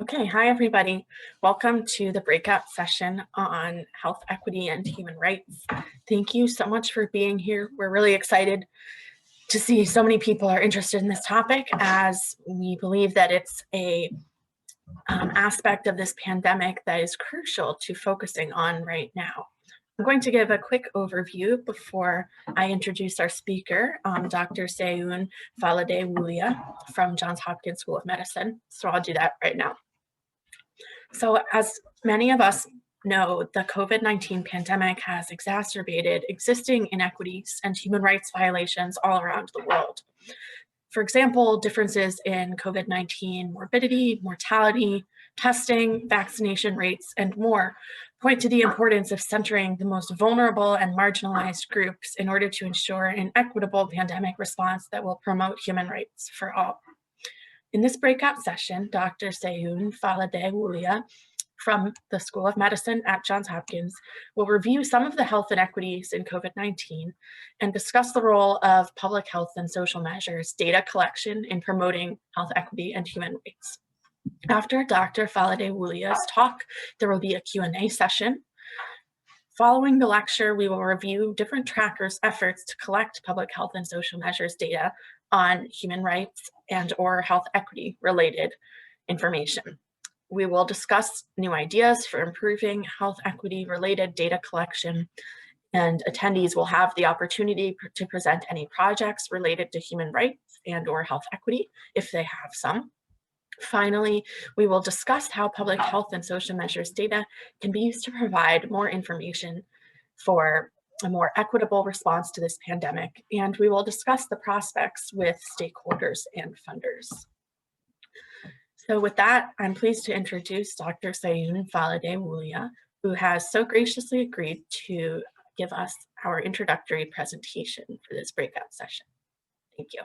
Okay, hi everybody. Welcome to the breakout session on health equity and human rights. Thank you so much for being here. We're really excited to see so many people are interested in this topic, as we believe that it's a aspect of this pandemic that is crucial to focusing on right now. I'm going to give a quick overview before I introduce our speaker, Dr. Seyoun Falade-Wulia from Johns Hopkins School of Medicine. So I'll do that right now. So as many of us know, the COVID-19 pandemic has exacerbated existing inequities and human rights violations all around the world. For example, differences in COVID-19 morbidity, mortality, testing, vaccination rates, and more point to the importance of centering the most vulnerable and marginalized groups in order to ensure an equitable pandemic response that will promote human rights for all. In this breakout session, Dr. Seyoun Falade-Wulia from the School of Medicine at Johns Hopkins will review some of the health inequities in COVID-19 and discuss the role of public health and social measures data collection in promoting health equity and human rights. After Dr. Falade-Wulia's talk, there will be a Q&A session. Following the lecture, we will review different trackers' efforts to collect public health and social measures data on human rights and/or health equity related information. We will discuss new ideas for improving health equity related data collection, and attendees will have the opportunity to present any projects related to human rights and/or health equity if they have some. Finally, we will discuss how public health and social measures data can be used to provide more information for a more equitable response to this pandemic, and we will discuss the prospects with stakeholders and funders. So with that, I'm pleased to introduce Dr. Seyoun Falade-Wulia, who has so graciously agreed to give us our introductory presentation for this breakout session. Thank you.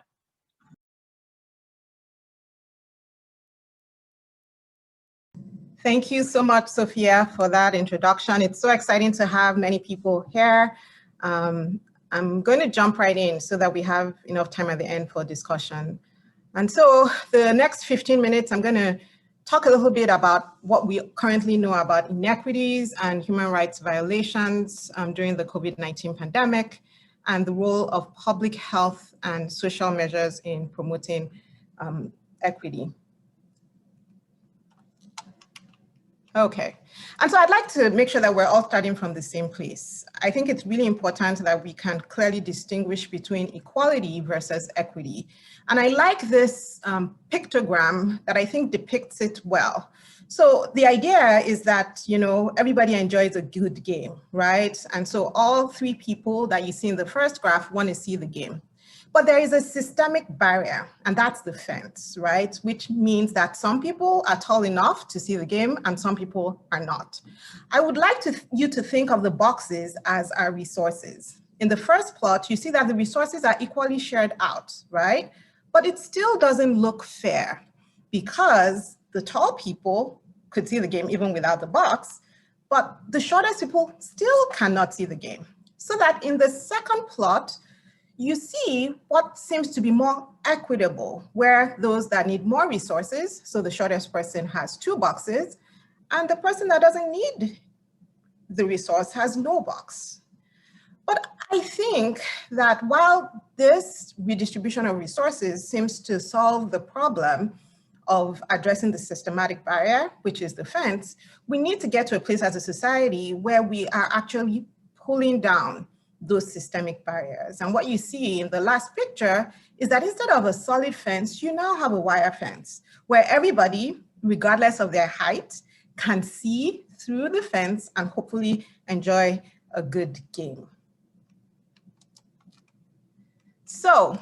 Thank you so much, Sophia, for that introduction. It's so exciting to have many people here. I'm going to jump right in so that we have enough time at the end for discussion. And so the next 15 minutes, I'm going to talk a little bit about what we currently know about inequities and human rights violations during the COVID-19 pandemic and the role of public health and social measures in promoting equity. Okay, and so I'd like to make sure that we're all starting from the same place. I think it's really important that we can clearly distinguish between equality versus equity. And I like this pictogram that I think depicts it well. So the idea is that, you know, everybody enjoys a good game, right? And so all three people that you see in the first graph want to see the game. But there is a systemic barrier, and that's the fence, right? Which means that some people are tall enough to see the game and some people are not. I would like you to think of the boxes as our resources. In the first plot, you see that the resources are equally shared out, right? But it still doesn't look fair because the tall people could see the game even without the box, but the shortest people still cannot see the game. So that in the second plot, you see what seems to be more equitable, where those that need more resources, so the shortest person has 2 boxes, and the person that doesn't need the resource has no box. But I think that while this redistribution of resources seems to solve the problem of addressing the systematic barrier, which is the fence, we need to get to a place as a society where we are actually pulling down those systemic barriers. And what you see in the last picture is that instead of a solid fence, you now have a wire fence where everybody, regardless of their height, can see through the fence and hopefully enjoy a good game. So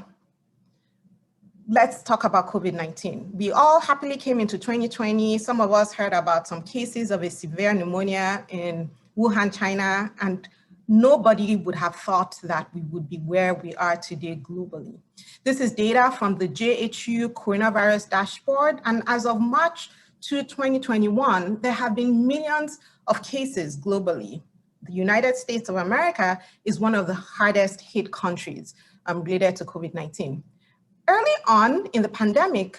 let's talk about COVID-19. We all happily came into 2020. Some of us heard about some cases of a severe pneumonia in Wuhan, China, and nobody would have thought that we would be where we are today globally. This is data from the JHU coronavirus dashboard, and as of March 2, 2021, there have been millions of cases globally. The United States of America is one of the hardest hit countries related to COVID-19. Early on in the pandemic,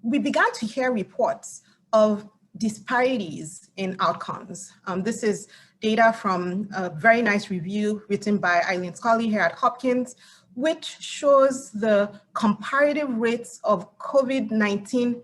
we began to hear reports of disparities in outcomes. This is data from a very nice review written by Eileen Scully here at Hopkins, which shows the comparative rates of COVID-19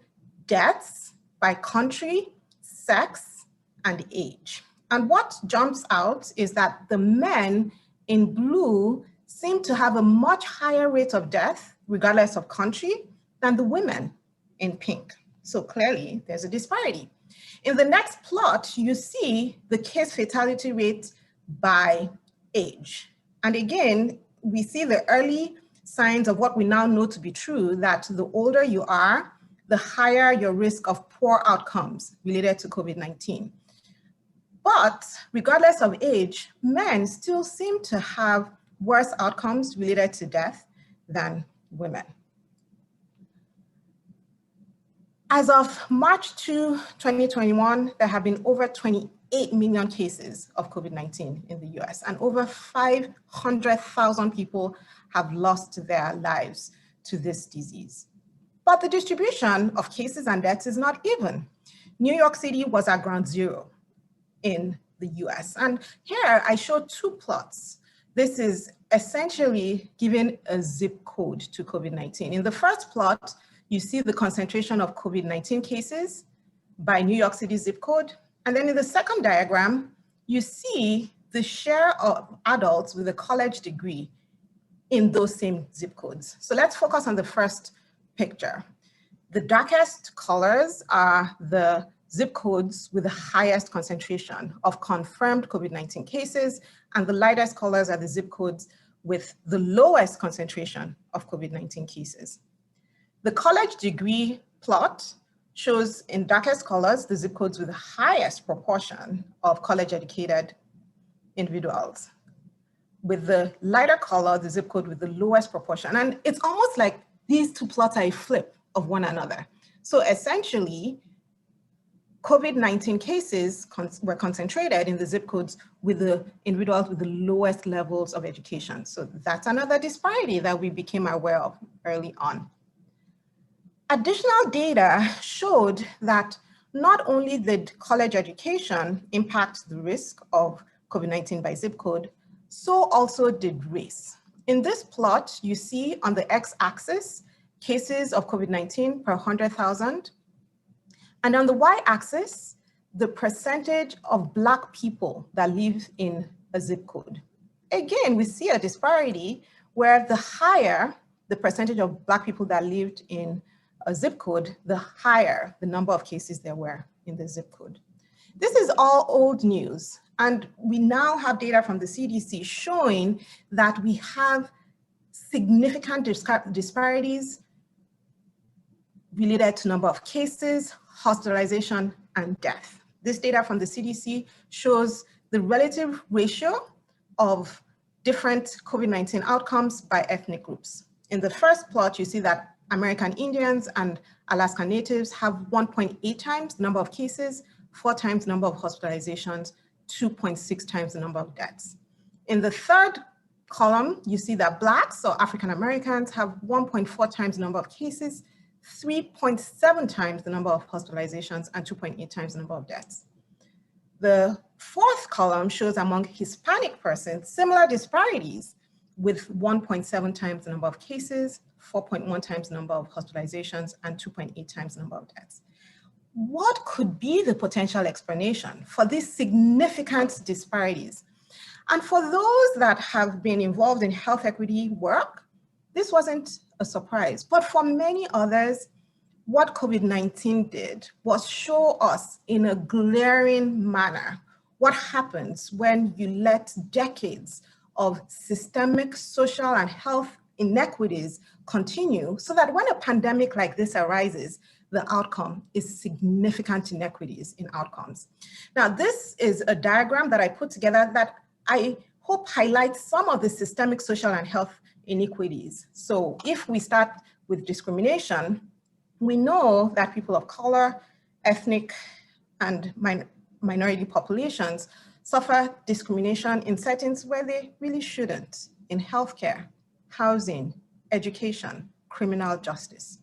deaths by country, sex, and age. And what jumps out is that the men in blue seem to have a much higher rate of death, regardless of country, than the women in pink. So clearly, there's a disparity. In the next plot, you see the case fatality rate by age. And again, we see the early signs of what we now know to be true, that the older you are, the higher your risk of poor outcomes related to COVID-19. But regardless of age, men still seem to have worse outcomes related to death than women. As of March 2, 2021, there have been over 28 million cases of COVID-19 in the US, and over 500,000 people have lost their lives to this disease. But the distribution of cases and deaths is not even. New York City was at ground zero in the US. And here I show two plots. This is essentially giving a zip code to COVID-19. In the first plot, you see the concentration of COVID-19 cases by New York City zip code. And then in the second diagram, you see the share of adults with a college degree in those same zip codes. So let's focus on the first picture. The darkest colors are the zip codes with the highest concentration of confirmed COVID-19 cases, and the lightest colors are the zip codes with the lowest concentration of COVID-19 cases. The college degree plot shows in darkest colors the zip codes with the highest proportion of college-educated individuals, with the lighter color, the zip code with the lowest proportion. And it's almost like these two plots are a flip of one another. So essentially, COVID-19 cases were concentrated in the zip codes with the individuals with the lowest levels of education. So that's another disparity that we became aware of early on. Additional data showed that not only did college education impact the risk of COVID-19 by zip code, so also did race. In this plot, you see on the x-axis, cases of COVID-19 per 100,000. And on the y-axis, the percentage of Black people that live in a zip code. Again, we see a disparity where the higher the percentage of Black people that lived in a zip code, the higher the number of cases there were in the zip code. This is all old news, and we now have data from the CDC showing that we have significant disparities related to number of cases, hospitalization, and death. This data from the CDC shows the relative ratio of different COVID-19 outcomes by ethnic groups. In the first plot, you see that American Indians and Alaska Natives have 1.8 times the number of cases, 4 times the number of hospitalizations, 2.6 times the number of deaths. In the third column, you see that Blacks or African Americans have 1.4 times the number of cases, 3.7 times the number of hospitalizations, and 2.8 times the number of deaths. The fourth column shows among Hispanic persons similar disparities with 1.7 times the number of cases, 4.1 times the number of hospitalizations, and 2.8 times the number of deaths. What could be the potential explanation for these significant disparities? And for those that have been involved in health equity work, this wasn't a surprise. But for many others, what COVID-19 did was show us in a glaring manner what happens when you let decades of systemic social and health inequities continue, so that when a pandemic like this arises, the outcome is significant inequities in outcomes. Now, this is a diagram that I put together that I hope highlights some of the systemic social and health inequities. So if we start with discrimination, we know that people of color, ethnic, and minority populations suffer discrimination in settings where they really shouldn't, in healthcare, housing, education, criminal justice.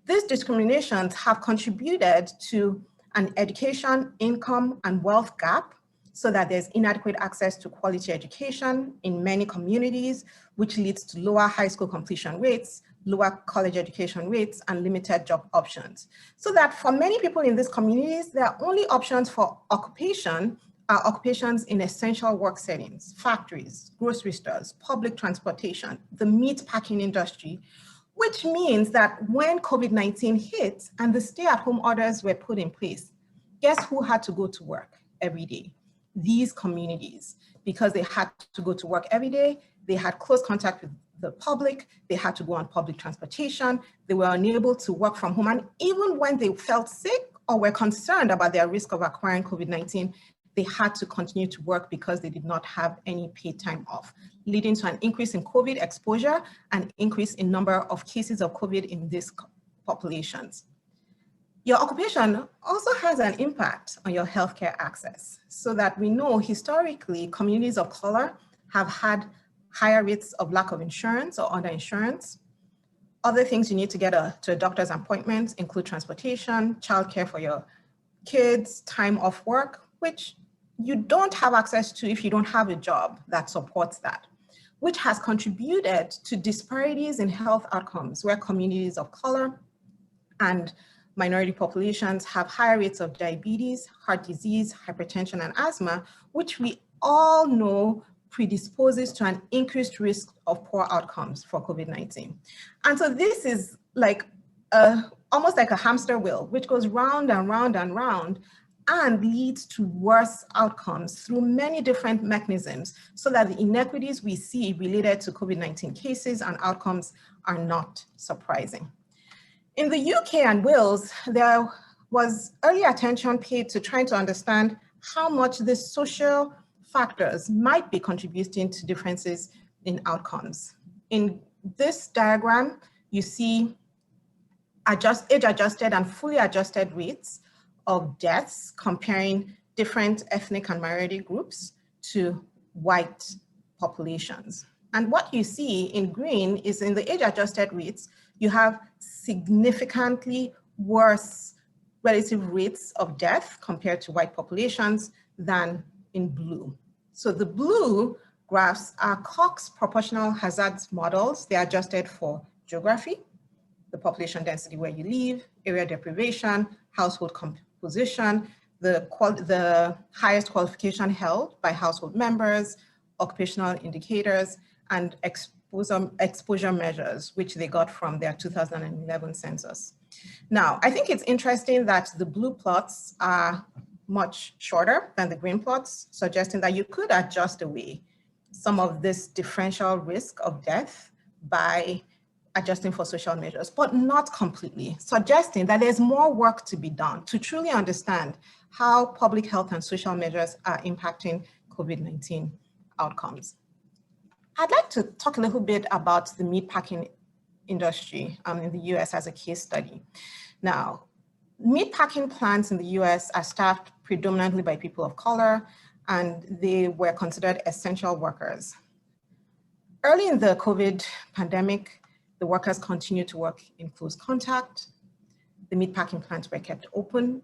These discriminations have contributed to an education, income, and wealth gap, so that there's inadequate access to quality education in many communities, which leads to lower high school completion rates, lower college education rates, and limited job options. So that for many people in these communities, their only options for occupation are occupations in essential work settings, factories, grocery stores, public transportation, the meat packing industry, which means that when COVID-19 hit and the stay-at-home orders were put in place, guess who had to go to work every day? These communities, because they had to go to work every day, they had close contact with the public, they had to go on public transportation, they were unable to work from home, and even when they felt sick or were concerned about their risk of acquiring COVID-19, they had to continue to work because they did not have any paid time off, leading to an increase in COVID exposure and increase in number of cases of COVID in these populations. Your occupation also has an impact on your healthcare access, so that we know historically communities of color have had higher rates of lack of insurance or underinsurance. Other things you need to get to a doctor's appointment include transportation, childcare for your kids, time off work, which you don't have access to if you don't have a job that supports that, which has contributed to disparities in health outcomes where communities of color and minority populations have higher rates of diabetes, heart disease, hypertension, and asthma, which we all know predisposes to an increased risk of poor outcomes for COVID-19. And so this is like almost like a hamster wheel, which goes round and round and round and leads to worse outcomes through many different mechanisms, so that the inequities we see related to COVID-19 cases and outcomes are not surprising. In the UK and Wales, there was early attention paid to trying to understand how much the social factors might be contributing to differences in outcomes. In this diagram, you see age-adjusted and fully adjusted rates of deaths comparing different ethnic and minority groups to white populations. And what you see in green is in the age-adjusted rates, you have significantly worse relative rates of death compared to white populations than in blue. So the blue graphs are Cox proportional hazards models. They're adjusted for geography, the population density where you live, area deprivation, household composition, the highest qualification held by household members, occupational indicators, and exposure measures, which they got from their 2011 census. Now, I think it's interesting that the blue plots are much shorter than the green plots, suggesting that you could adjust away some of this differential risk of death by adjusting for social measures, but not completely, suggesting that there's more work to be done to truly understand how public health and social measures are impacting COVID-19 outcomes. I'd like to talk a little bit about the meatpacking industry in the US as a case study. Now, meatpacking plants in the US are staffed predominantly by people of color, and they were considered essential workers. Early in the COVID pandemic, the workers continued to work in close contact. The meatpacking plants were kept open,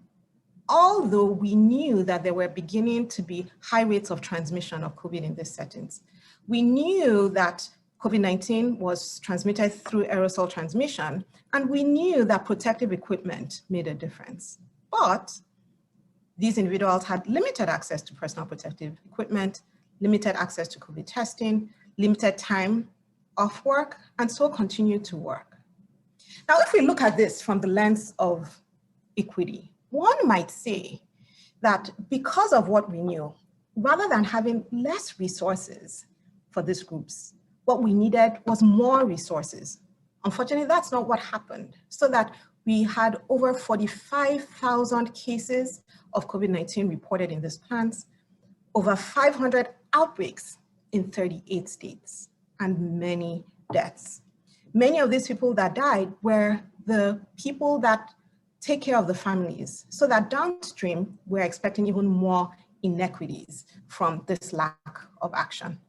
although we knew that there were beginning to be high rates of transmission of COVID in these settings. We knew that COVID-19 was transmitted through aerosol transmission, and we knew that protective equipment made a difference. But these individuals had limited access to personal protective equipment, limited access to COVID testing, limited time off work, and so continued to work. Now, if we look at this from the lens of equity, one might say that because of what we knew, rather than having less resources for these groups, what we needed was more resources. Unfortunately, that's not what happened, so that we had over 45,000 cases of COVID-19 reported in these plants, over 500 outbreaks in 38 states, and many deaths. Many of these people that died were the people that take care of the families, so that downstream, we're expecting even more inequities from this lack of action.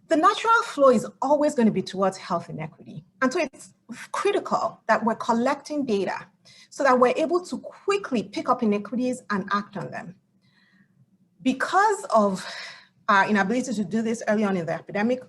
the natural flow is always going to be towards health inequity. And so it's critical that we're collecting data so that we're able to quickly pick up inequities and act on them. Because of our inability to do this early on in the epidemic,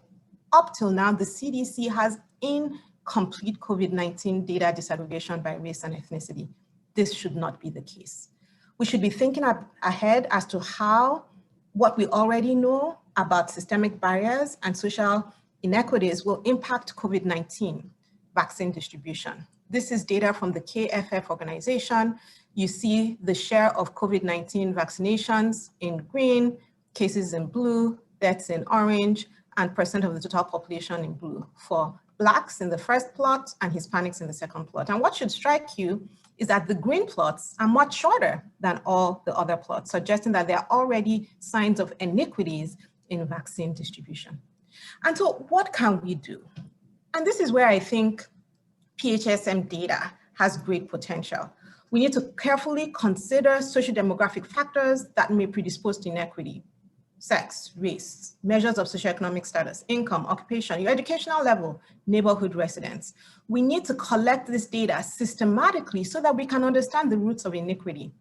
up till now, the CDC has incomplete COVID-19 data disaggregation by race and ethnicity. This should not be the case. We should be thinking ahead as to how what we already know about systemic barriers and social inequities will impact COVID-19 vaccine distribution. This is data from the KFF organization. You see the share of COVID-19 vaccinations in green, cases in blue, deaths in orange, and percent of the total population in blue for Blacks in the first plot and Hispanics in the second plot. And what should strike you is that the green plots are much shorter than all the other plots, suggesting that there are already signs of inequities in vaccine distribution. And so what can we do? And this is where I think PHSM data has great potential. We need to carefully consider socio-demographic factors that may predispose to inequity: sex, race, measures of socioeconomic status, income, occupation, your educational level, neighborhood residence. We need to collect this data systematically so that we can understand the roots of inequity.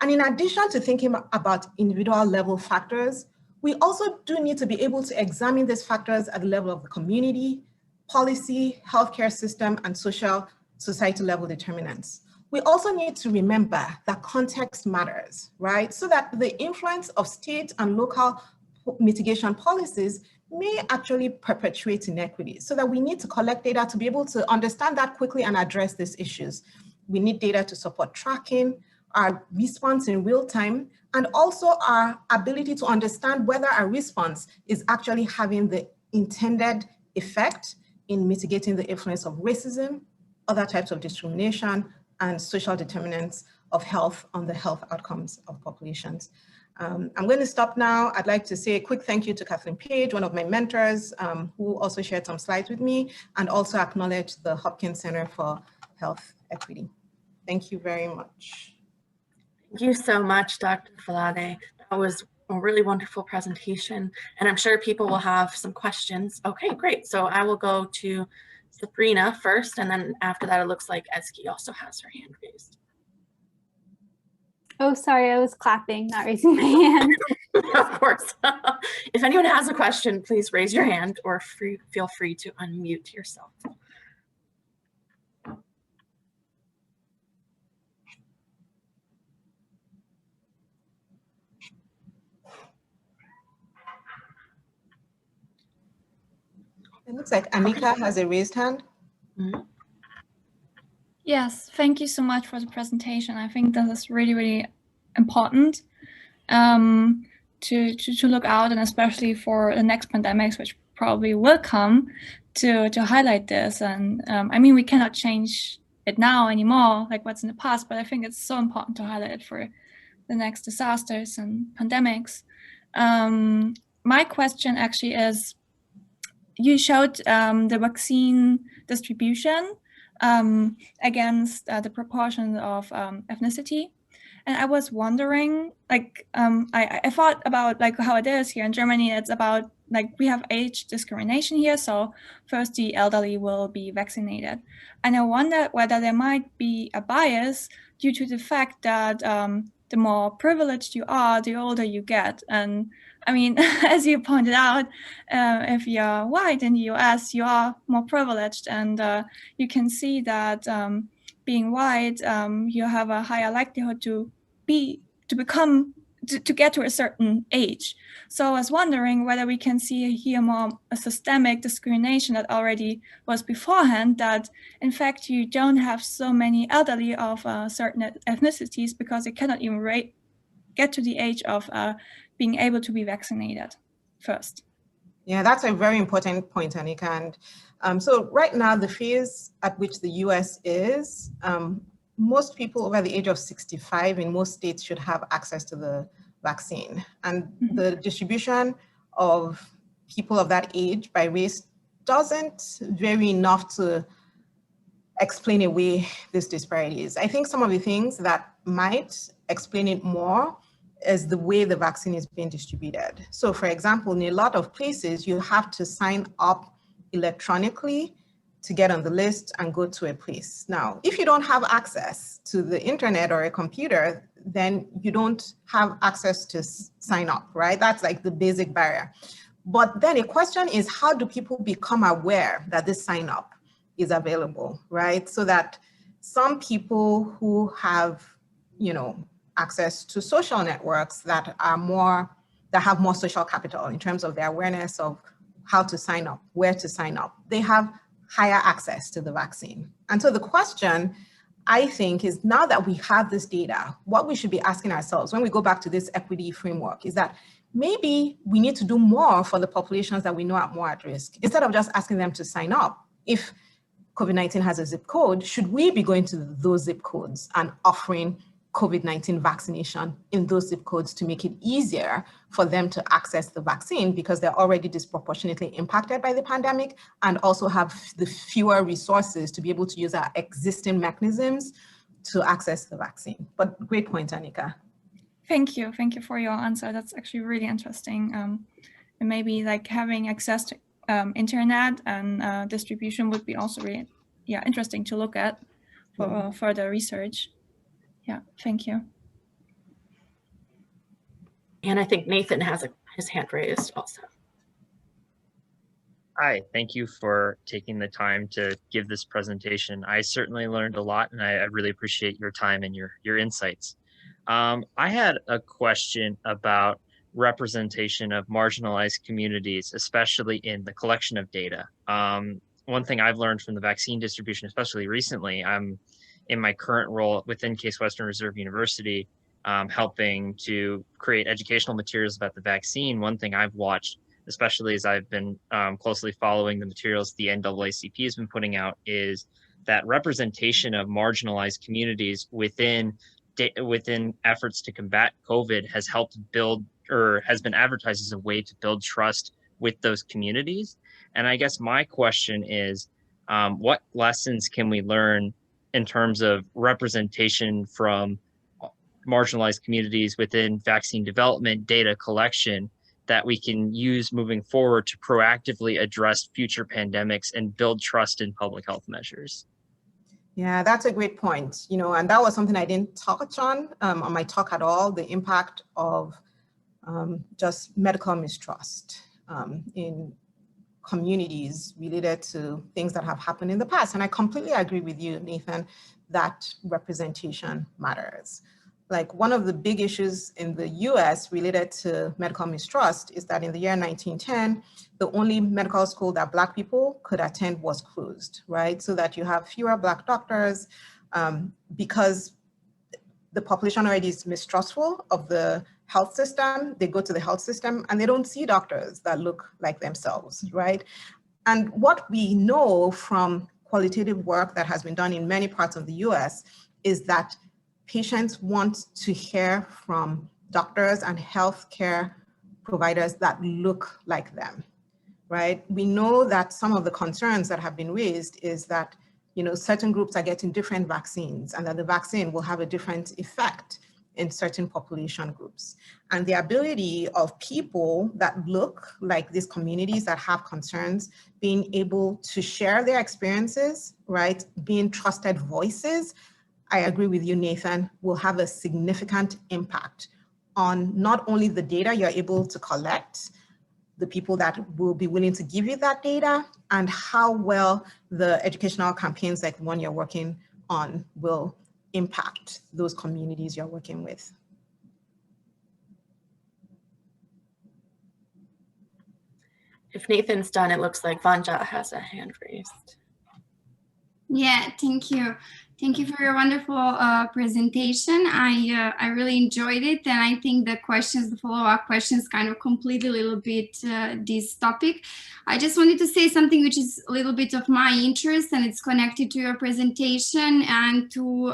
And in addition to thinking about individual level factors, we also do need to be able to examine these factors at the level of the community, policy, healthcare system, and society level determinants. We also need to remember that context matters, right? So that the influence of state and local mitigation policies may actually perpetuate inequities. So that we need to collect data to be able to understand that quickly and address these issues. We need data to support tracking, our response in real time, and also our ability to understand whether our response is actually having the intended effect in mitigating the influence of racism, other types of discrimination, and social determinants of health on the health outcomes of populations. I'm going to stop now. I'd like to say a quick thank you to Kathleen Page, one of my mentors, who also shared some slides with me, and also acknowledge the Hopkins Center for Health Equity. Thank you very much. Thank you so much, Dr. Falade. That was a really wonderful presentation, and I'm sure people will have some questions. Okay, great. So I will go to Sabrina first, and then after that, it looks like Ezgi also has her hand raised. Oh, sorry, I was clapping, not raising my hand. Of course. If anyone has a question, please raise your hand or feel free to unmute yourself. It looks like Anika has a raised hand. Mm-hmm. Yes, thank you so much for the presentation. I think this is really, really important to look out, and especially for the next pandemics, which probably will come, to highlight this. And I mean, we cannot change it now anymore, like what's in the past, but I think it's so important to highlight it for the next disasters and pandemics. My question actually is, you showed the vaccine distribution against the proportion of ethnicity. And I was wondering, like, I thought about like how it is here in Germany. It's about like we have age discrimination here. So first the elderly will be vaccinated. And I wonder whether there might be a bias due to the fact that the more privileged you are, the older you get. And I mean, as you pointed out, if you're white in the US, you are more privileged, and you can see that being white, you have a higher likelihood to get to a certain age. So I was wondering whether we can see here more a systemic discrimination that already was beforehand, that in fact you don't have so many elderly of certain ethnicities because they cannot even get to the age of being able to be vaccinated first. Yeah, that's a very important point, Anika. And so right now, the phase at which the US is, most people over the age of 65 in most states should have access to the vaccine. And the distribution of people of that age by race doesn't vary enough to explain away these disparities. I think some of the things that might explain it more is the way the vaccine is being distributed. So for example, in a lot of places, you have to sign up electronically to get on the list and go to a place. Now, if you don't have access to the internet or a computer, then you don't have access to sign up, right? That's like the basic barrier. But then a question is, how do people become aware that this sign up is available, right? So that some people who have, access to social networks that have more social capital in terms of their awareness of how to sign up, where to sign up, they have higher access to the vaccine. And so the question, I think, is now that we have this data, what we should be asking ourselves when we go back to this equity framework is that maybe we need to do more for the populations that we know are more at risk. Instead of just asking them to sign up, if COVID-19 has a zip code, should we be going to those zip codes and offering COVID-19 vaccination in those zip codes to make it easier for them to access the vaccine because they're already disproportionately impacted by the pandemic and also have the fewer resources to be able to use our existing mechanisms to access the vaccine. But great point, Anika. Thank you for your answer. That's actually really interesting. And maybe like having access to internet and distribution would be also really interesting to look at for further research. Yeah, thank you. And I think Nathan has his hand raised also. Hi, thank you for taking the time to give this presentation. I certainly learned a lot, and I really appreciate your time and your insights. I had a question about representation of marginalized communities, especially in the collection of data. One thing I've learned from the vaccine distribution, especially recently, I'm in my current role within Case Western Reserve University, helping to create educational materials about the vaccine. One thing I've watched, especially as I've been closely following the materials the NAACP has been putting out, is that representation of marginalized communities within efforts to combat COVID has helped build, or has been advertised as a way to build trust with those communities. And I guess my question is, what lessons can we learn in terms of representation from marginalized communities within vaccine development, data collection, that we can use moving forward to proactively address future pandemics and build trust in public health measures? Yeah, that's a great point. And that was something I didn't touch on my talk at all, the impact of just medical mistrust in communities related to things that have happened in the past. And I completely agree with you, Nathan, that representation matters. Like one of the big issues in the US related to medical mistrust is that in the year 1910, the only medical school that Black people could attend was closed, right? So that you have fewer Black doctors because the population already is mistrustful of the health system. They go to the health system and they don't see doctors that look like themselves, right? And what we know from qualitative work that has been done in many parts of the US is that patients want to hear from doctors and healthcare providers that look like them, right? We know that some of the concerns that have been raised is that certain groups are getting different vaccines and that the vaccine will have a different effect in certain population groups. And the ability of people that look like these communities that have concerns being able to share their experiences, right? Being trusted voices, I agree with you, Nathan, will have a significant impact on not only the data you're able to collect, the people that will be willing to give you that data, and how well the educational campaigns like the one you're working on will impact those communities you're working with. If Nathan's done, it looks like Vanja has a hand raised. Yeah, thank you. Thank you for your wonderful presentation. I really enjoyed it, and I think the follow-up questions kind of complete a little bit this topic. I just wanted to say something which is a little bit of my interest, and it's connected to your presentation, and to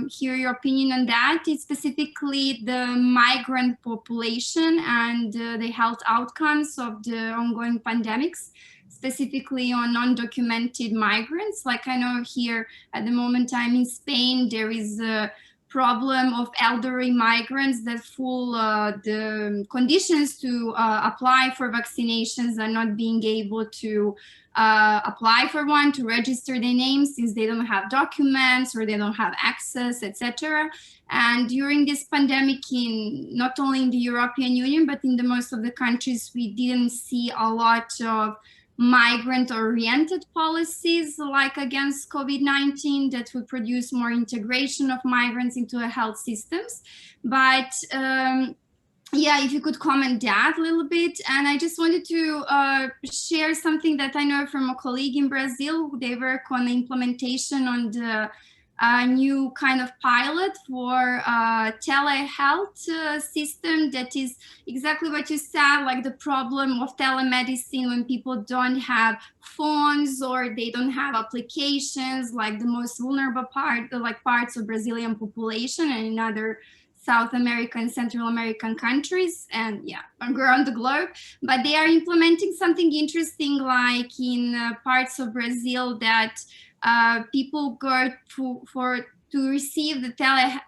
hear your opinion on that. It's specifically the migrant population and the health outcomes of the ongoing pandemics, specifically on undocumented migrants. Like I know here at the moment I'm in Spain, there is problem of elderly migrants that full the conditions to apply for vaccinations are not being able to apply for one, to register their names since they don't have documents or they don't have access, etc. And during this pandemic, not only in the European Union, but in the most of the countries, we didn't see a lot of migrant-oriented policies like against COVID-19 that would produce more integration of migrants into the health systems. But yeah, if you could comment that a little bit. And I just wanted to share something that I know from a colleague in Brazil. They work on the implementation on the new kind of pilot for telehealth system that is exactly what you said, like the problem of telemedicine when people don't have phones or they don't have applications, like the most vulnerable parts of Brazilian population and in other South American, Central American countries, and yeah, around the globe. But they are implementing something interesting, like in parts of Brazil that people go to receive the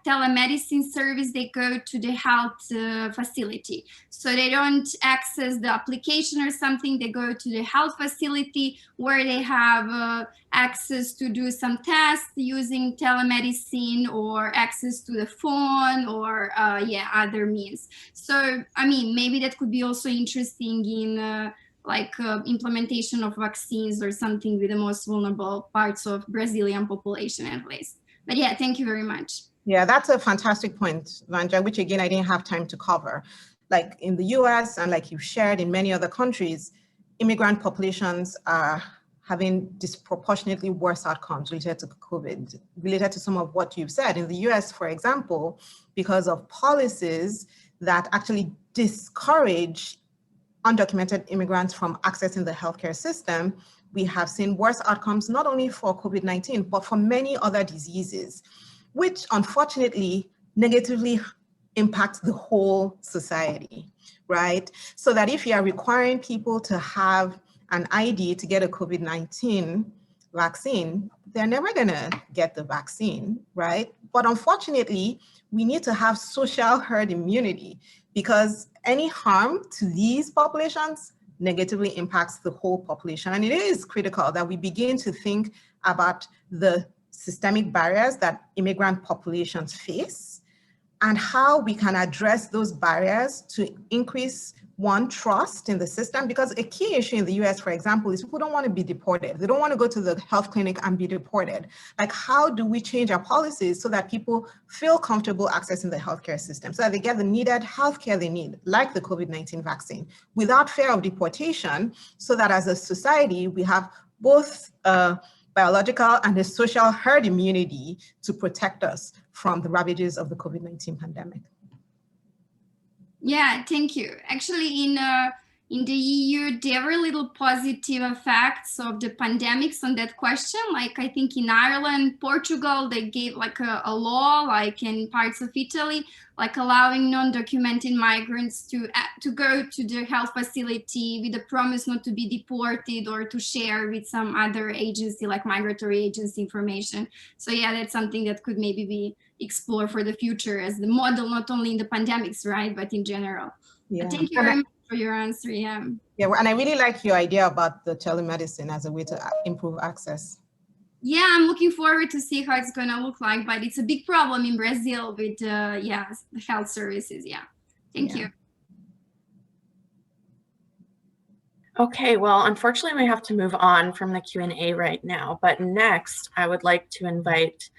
telemedicine service, they go to the health facility. So they don't access the application or something, they go to the health facility where they have access to do some tests using telemedicine or access to the phone or yeah, other means. So, I mean, maybe that could be also interesting in implementation of vaccines or something with the most vulnerable parts of Brazilian population at least. But yeah, thank you very much. Yeah, that's a fantastic point, Vanja, which again, I didn't have time to cover. Like in the US and like you've shared in many other countries, immigrant populations are having disproportionately worse outcomes related to COVID, related to some of what you've said. In the US, for example, because of policies that actually discourage undocumented immigrants from accessing the healthcare system, we have seen worse outcomes, not only for COVID-19, but for many other diseases, which unfortunately negatively impact the whole society, right? So that if you are requiring people to have an ID to get a COVID-19 vaccine, they're never gonna get the vaccine, right? But unfortunately, we need to have social herd immunity because any harm to these populations negatively impacts the whole population. And it is critical that we begin to think about the systemic barriers that immigrant populations face and how we can address those barriers to increase, one, trust in the system, because a key issue in the US, for example, is people don't want to be deported. They don't want to go to the health clinic and be deported. Like, how do we change our policies so that people feel comfortable accessing the healthcare system, so that they get the needed healthcare they need, like the COVID-19 vaccine, without fear of deportation, so that as a society, we have both biological and a social herd immunity to protect us from the ravages of the COVID-19 pandemic. Yeah, thank you. Actually, in the EU, there were little positive effects of the pandemics on that question. Like I think in Ireland, Portugal, they gave like a law, like in parts of Italy, like allowing non-documented migrants to go to the health facility with the promise not to be deported or to share with some other agency, like migratory agency information. So yeah, that's something that could maybe be explored for the future as the model, not only in the pandemics, right, but in general. Yeah. Thank you very much for your answer. Yeah. Yeah, and I really like your idea about the telemedicine as a way to improve access. Yeah, I'm looking forward to see how it's going to look like, but it's a big problem in Brazil with yeah, the health services. Yeah. Thank you. Okay, well, unfortunately, we have to move on from the Q&A right now, but next I would like to invite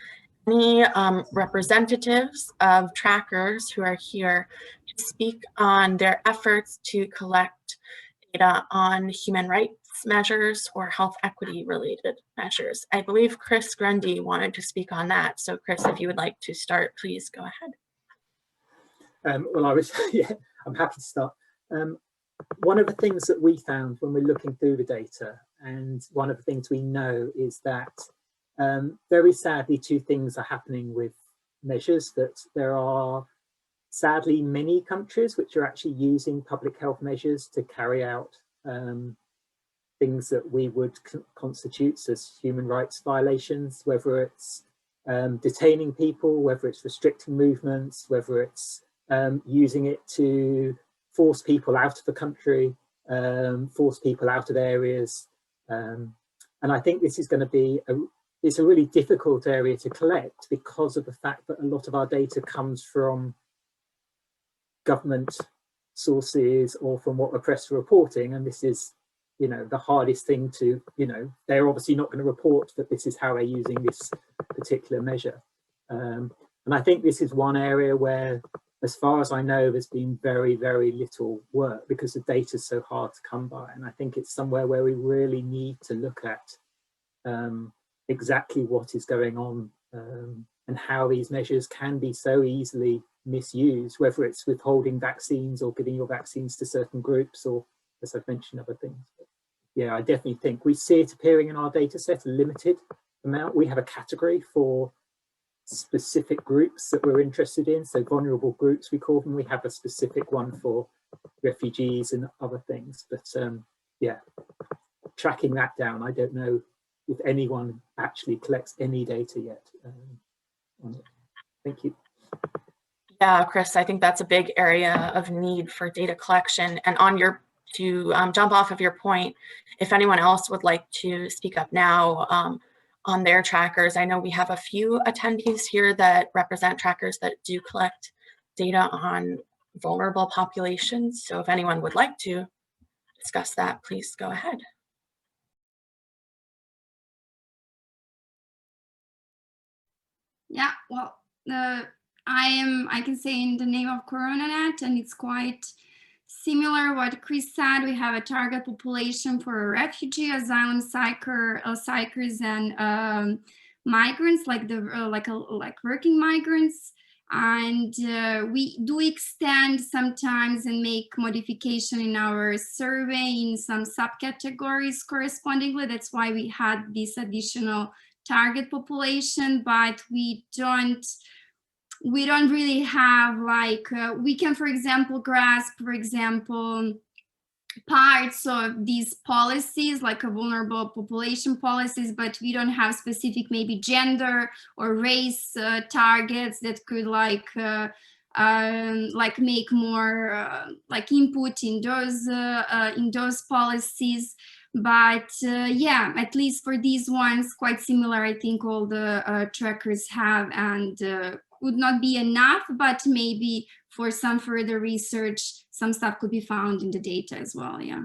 any representatives of trackers who are here to speak on their efforts to collect data on human rights measures or health equity related measures. I believe Chris Grundy wanted to speak on that. So Chris, if you would like to start, please go ahead. Well, I'm happy to start. One of the things that we found when we're looking through the data, and one of the things we know is that very sadly, two things are happening with measures, that there are sadly many countries which are actually using public health measures to carry out things that we would constitute as human rights violations, whether it's detaining people, whether it's restricting movements, whether it's using it to force people out of the country, force people out of areas. And I think this is going to be it's a really difficult area to collect because of the fact that a lot of our data comes from government sources or from what the press are reporting, and this is, you know, the hardest thing to, you know, they're obviously not going to report that this is how they're using this particular measure. And I think this is one area where, as far as I know, there's been very, very little work because the data is so hard to come by. And I think it's somewhere where we really need to look at exactly what is going on and how these measures can be so easily misused, whether it's withholding vaccines or giving your vaccines to certain groups, or, as I've mentioned, other things. But yeah, I definitely think we see it appearing in our data set, a limited amount. We have a category for specific groups that we're interested in. So vulnerable groups, we call them. We have a specific one for refugees and other things. But yeah, tracking that down, I don't know if anyone actually collects any data yet on it. Thank you. Yeah, Chris, I think that's a big area of need for data collection. And on your, to jump off of your point, if anyone else would like to speak up now on their trackers, I know we have a few attendees here that represent trackers that do collect data on vulnerable populations. So if anyone would like to discuss that, please go ahead. Yeah, well, I can say in the name of CoronaNet, and it's quite similar what Chris said. We have a target population for refugee, asylum seekers, and migrants, like like working migrants. And we do extend sometimes and make modification in our survey in some subcategories correspondingly. That's why we had this additional target population, but we don't really have like, we can, for example, grasp, for example, parts of these policies, like a vulnerable population policies, but we don't have specific maybe gender or race targets that could like make more like input in those policies. But yeah, at least for these ones, quite similar, I think all the trackers have, and would not be enough, but maybe for some further research, some stuff could be found in the data as well, yeah.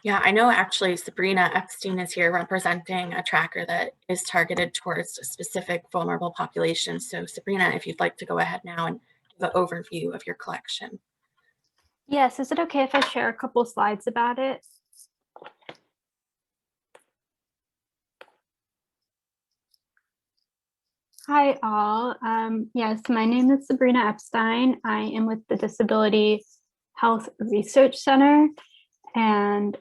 Yeah, I know actually Sabrina Epstein is here representing a tracker that is targeted towards a specific vulnerable population. So Sabrina, if you'd like to go ahead now and give an overview of your collection. Yes, is it okay if I share a couple slides about it? Hi all. Yes, my name is Sabrina Epstein. I am with the Disability Health Research Center, and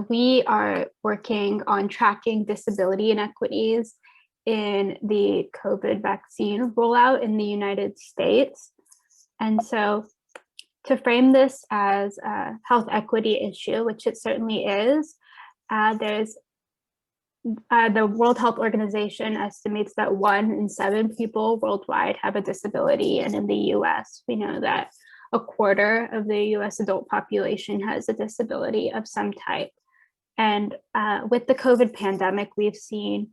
we are working on tracking disability inequities in the COVID vaccine rollout in the United States. And so to frame this as a health equity issue, which it certainly is, there's the World Health Organization estimates that 1 in 7 people worldwide have a disability. And in the US, we know that a quarter of the US adult population has a disability of some type. And with the COVID pandemic, we've seen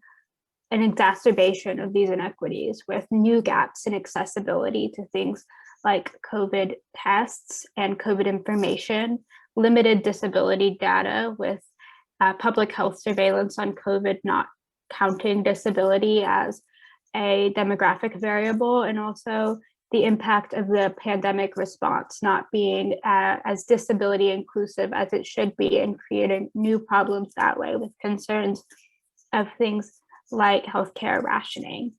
an exacerbation of these inequities with new gaps in accessibility to things like COVID tests and COVID information, limited disability data with public health surveillance on COVID not counting disability as a demographic variable, and also the impact of the pandemic response not being as disability inclusive as it should be, and creating new problems that way with concerns of things like healthcare rationing.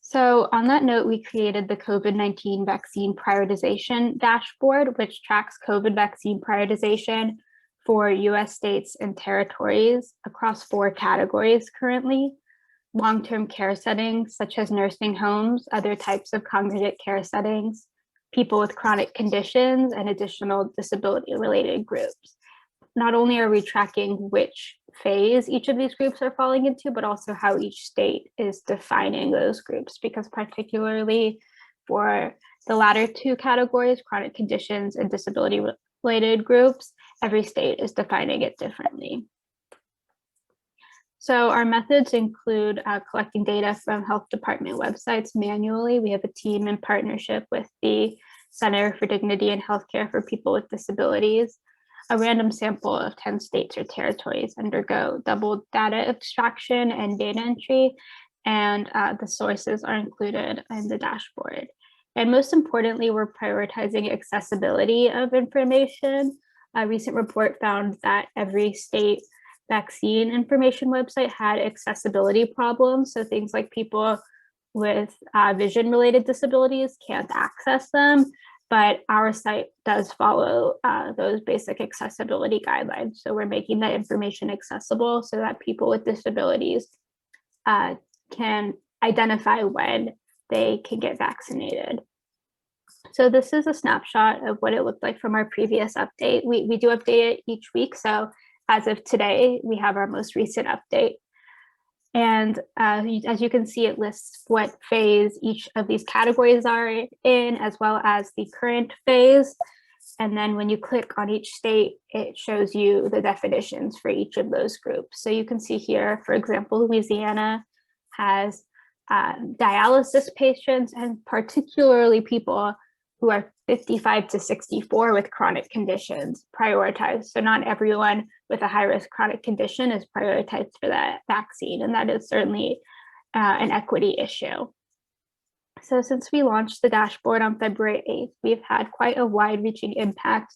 So on that note, we created the COVID-19 vaccine prioritization dashboard, which tracks COVID vaccine prioritization for US states and territories across 4 categories currently: long-term care settings, such as nursing homes, other types of congregate care settings, people with chronic conditions, and additional disability-related groups. Not only are we tracking which phase each of these groups are falling into, but also how each state is defining those groups, because particularly for the latter two categories, chronic conditions and disability-related groups, every state is defining it differently. So our methods include collecting data from health department websites manually. We have a team in partnership with the Center for Dignity and Healthcare for People with Disabilities. A random sample of 10 states or territories undergo double data extraction and data entry, and the sources are included in the dashboard. And most importantly, we're prioritizing accessibility of information. A recent report found that every state vaccine information website had accessibility problems. So things like people with vision-related disabilities can't access them, but our site does follow those basic accessibility guidelines. So we're making that information accessible so that people with disabilities can identify when they can get vaccinated. So this is a snapshot of what it looked like from our previous update. We do update it each week. So as of today, we have our most recent update. And as you can see, it lists what phase each of these categories are in, as well as the current phase. And then when you click on each state, it shows you the definitions for each of those groups. So you can see here, for example, Louisiana has dialysis patients, and particularly people who are 55 to 64 with chronic conditions prioritized. So not everyone with a high-risk chronic condition is prioritized for that vaccine, and that is certainly an equity issue. So since we launched the dashboard on February 8th, we've had quite a wide-reaching impact.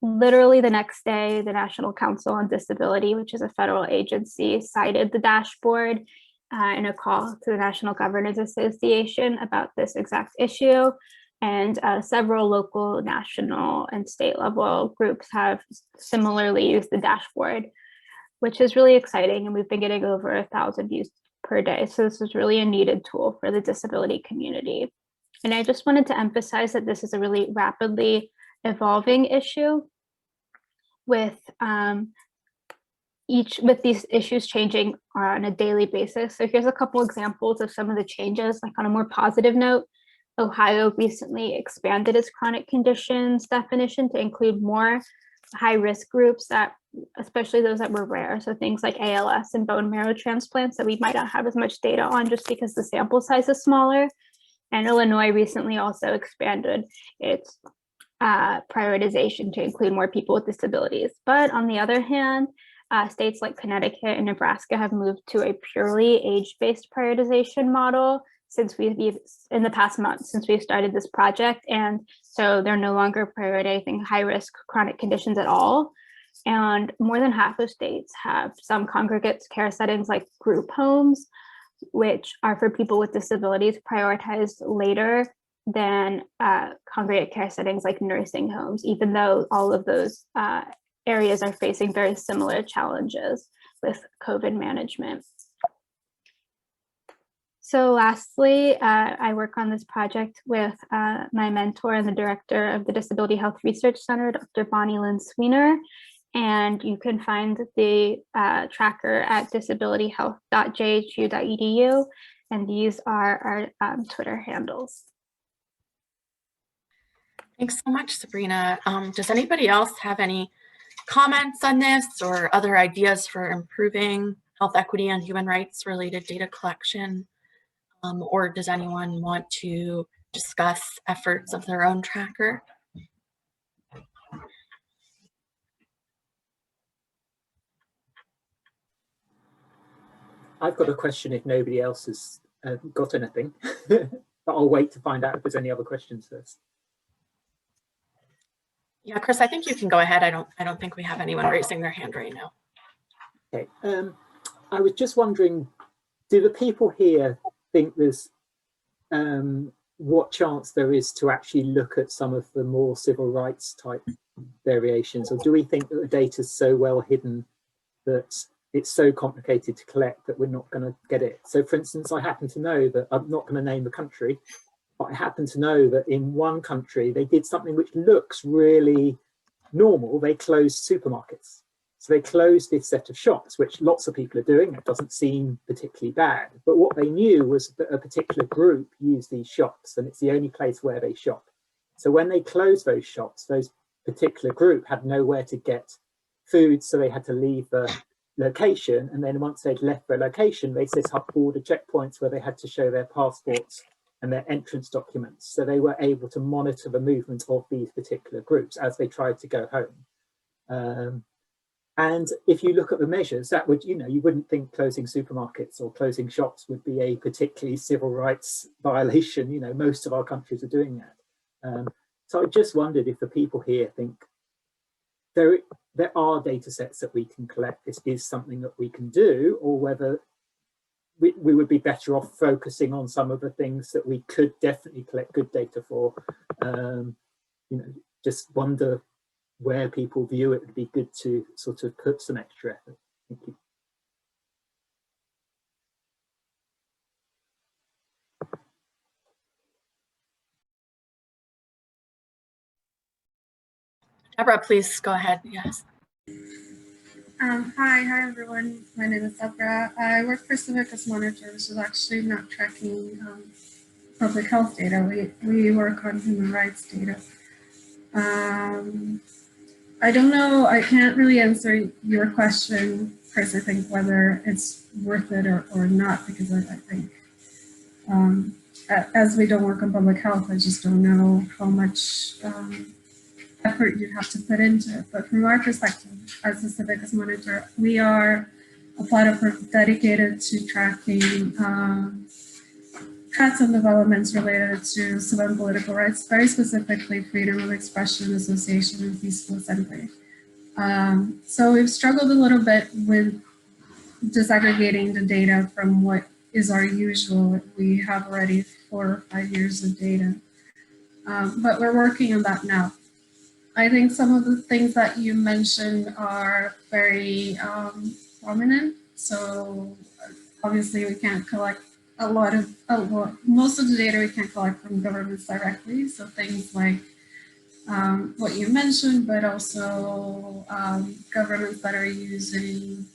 Literally the next day, the National Council on Disability, which is a federal agency, cited the dashboard in a call to the National Governors Association about this exact issue. And several local, national, and state level groups have similarly used the dashboard, which is really exciting. And we've been getting over 1,000 views per day. So this is really a needed tool for the disability community. And I just wanted to emphasize that this is a really rapidly evolving issue with these issues changing on a daily basis. So here's a couple examples of some of the changes. Like on a more positive note, Ohio recently expanded its chronic conditions definition to include more high-risk groups, that, especially those that were rare. So things like ALS and bone marrow transplants that we might not have as much data on just because the sample size is smaller. And Illinois recently also expanded its prioritization to include more people with disabilities. But on the other hand, states like Connecticut and Nebraska have moved to a purely age-based prioritization model since we've in the past month since we've started this project. And so they're no longer prioritizing high-risk chronic conditions at all. And more than half of states have some congregate care settings like group homes, which are for people with disabilities, prioritized later than congregate care settings like nursing homes, even though all of those areas are facing very similar challenges with COVID management. So lastly, I work on this project with my mentor and the director of the Disability Health Research Center, Dr. Bonnie Lynn Sweener. And you can find the tracker at disabilityhealth.jhu.edu. And these are our Twitter handles. Thanks so much, Sabrina. Does anybody else have any comments on this or other ideas for improving health equity and human rights related data collection? Or does anyone want to discuss efforts of their own tracker? I've got a question if nobody else has got anything, but I'll wait to find out if there's any other questions first. Yeah, Chris, I think you can go ahead. I don't think we have anyone raising their hand right now. Okay, I was just wondering, do the people here think there's what chance there is to actually look at some of the more civil rights type variations, or do we think that the data is so well hidden that it's so complicated to collect that we're not going to get it? So for instance, I happen to know that, I'm not going to name the country, but I happen to know that in one country they did something which looks really normal. They closed supermarkets. So they closed this set of shops, which lots of people are doing. It doesn't seem particularly bad. But what they knew was that a particular group used these shops, and it's the only place where they shop. So when they closed those shops, those particular group had nowhere to get food, so they had to leave the location. And then once they'd left their location, they set up border checkpoints where they had to show their passports and their entrance documents. So they were able to monitor the movement of these particular groups as they tried to go home. And if you look at the measures, that would, you wouldn't think closing supermarkets or closing shops would be a particularly civil rights violation. Most of our countries are doing that. So I just wondered if the people here think there are data sets that we can collect, this is something that we can do, or whether we would be better off focusing on some of the things that we could definitely collect good data for. Just wonder where people view it would be good to sort of put some extra effort. Thank you. Deborah, please go ahead. Yes. Hi everyone. My name is Deborah. I work for Civicus Monitor, which is actually not tracking public health data. We work on human rights data. I don't know, I can't really answer your question, Chris, I think whether it's worth it or not, because I think as we don't work on public health, I just don't know how much effort you'd have to put into it. But from our perspective, as the Civicus Monitor, we are a platform dedicated to tracking trends and developments related to civil and political rights, very specifically freedom of expression, association, and peaceful assembly. So we've struggled a little bit with disaggregating the data from what is our usual. We have already 4 or 5 years of data, but we're working on that now. I think some of the things that you mentioned are very prominent. So obviously we can't collect most of the data we can't collect from governments directly. So things like what you mentioned, but also governments that are using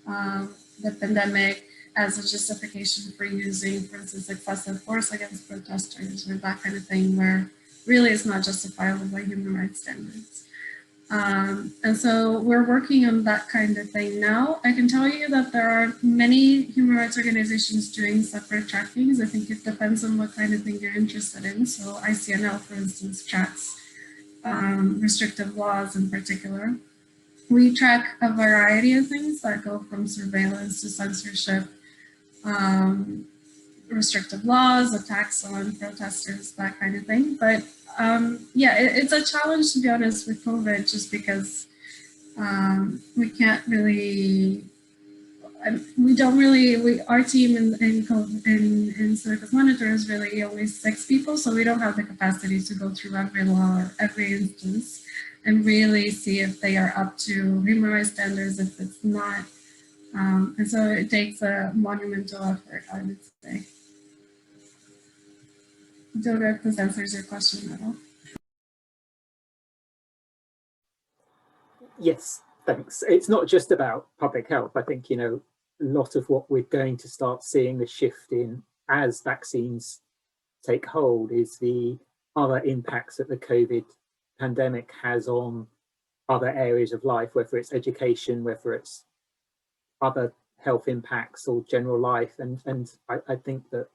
the pandemic as a justification for using, for instance, excessive force against protesters or that kind of thing, where really it's not justifiable by human rights standards. And so we're working on that kind of thing now. I can tell you that there are many human rights organizations doing separate trackings. I think it depends on what kind of thing you're interested in. So ICNL, for instance, tracks restrictive laws in particular. We track a variety of things that go from surveillance to censorship, restrictive laws, attacks on protesters, that kind of thing. But yeah, it's a challenge, to be honest, with COVID, just because we can't really, our team in Civicus Monitor is really only 6 people, so we don't have the capacity to go through every law or every instance and really see if they are up to human rights standards, if it's not. And so it takes a monumental effort, I would say. Don't know if this answers your question at all. Yes, thanks. It's not just about public health. I think, a lot of what we're going to start seeing the shift in as vaccines take hold is the other impacts that the COVID pandemic has on other areas of life, whether it's education, whether it's other health impacts or general life. And I think that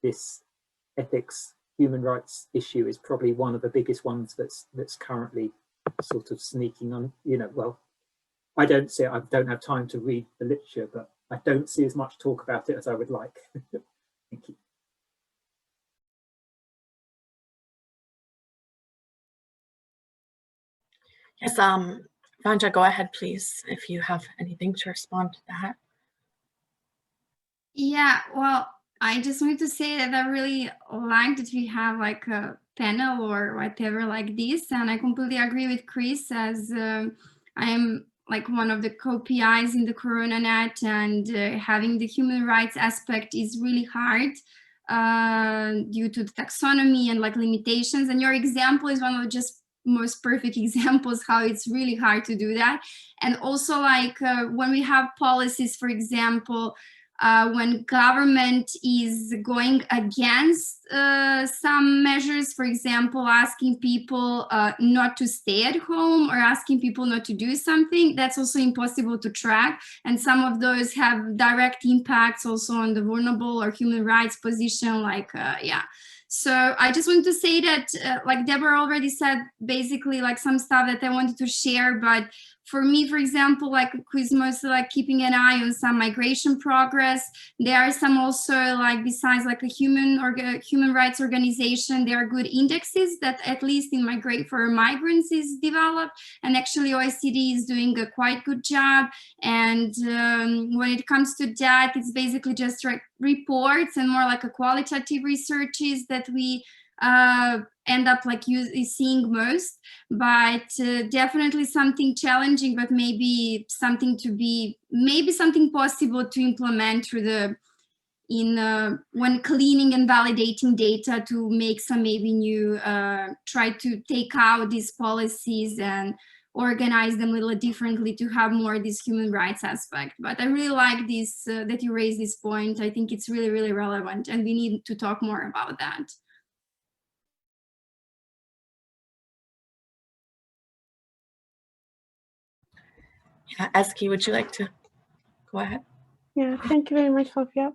this ethics, human rights issue is probably one of the biggest ones that's currently sort of sneaking on, well, I don't have time to read the literature, but I don't see as much talk about it as I would like. Thank you. Yes, Vanja, go ahead, please, if you have anything to respond to that. Yeah, well, I just wanted to say that I really like that we have like a panel or whatever like this, and I completely agree with Chris, as I am like one of the co-PIs in the CoronaNet, and having the human rights aspect is really hard due to the taxonomy and like limitations. And your example is one of just most perfect examples how it's really hard to do that. And also like when we have policies, for example, when government is going against some measures, for example, asking people not to stay at home or asking people not to do something, that's also impossible to track. And some of those have direct impacts also on the vulnerable or human rights position, like, yeah. So I just want to say that, like Deborah already said, basically like some stuff that I wanted to share, but for me, for example, like who is mostly like keeping an eye on some migration progress, there are some also like besides like a human rights organization, there are good indexes that at least in for migrants is developed, and actually OECD is doing a quite good job. And when it comes to that, it's basically just like reports and more like a qualitative researches that we end up like seeing most, but definitely something challenging, but maybe something possible to implement through when cleaning and validating data to make some maybe new, try to take out these policies and organize them a little differently to have more this human rights aspect. But I really like this, that you raised this point. I think it's really, really relevant and we need to talk more about that. Yeah, Eski, would you like to go ahead? Yeah, thank you very much, Sofia.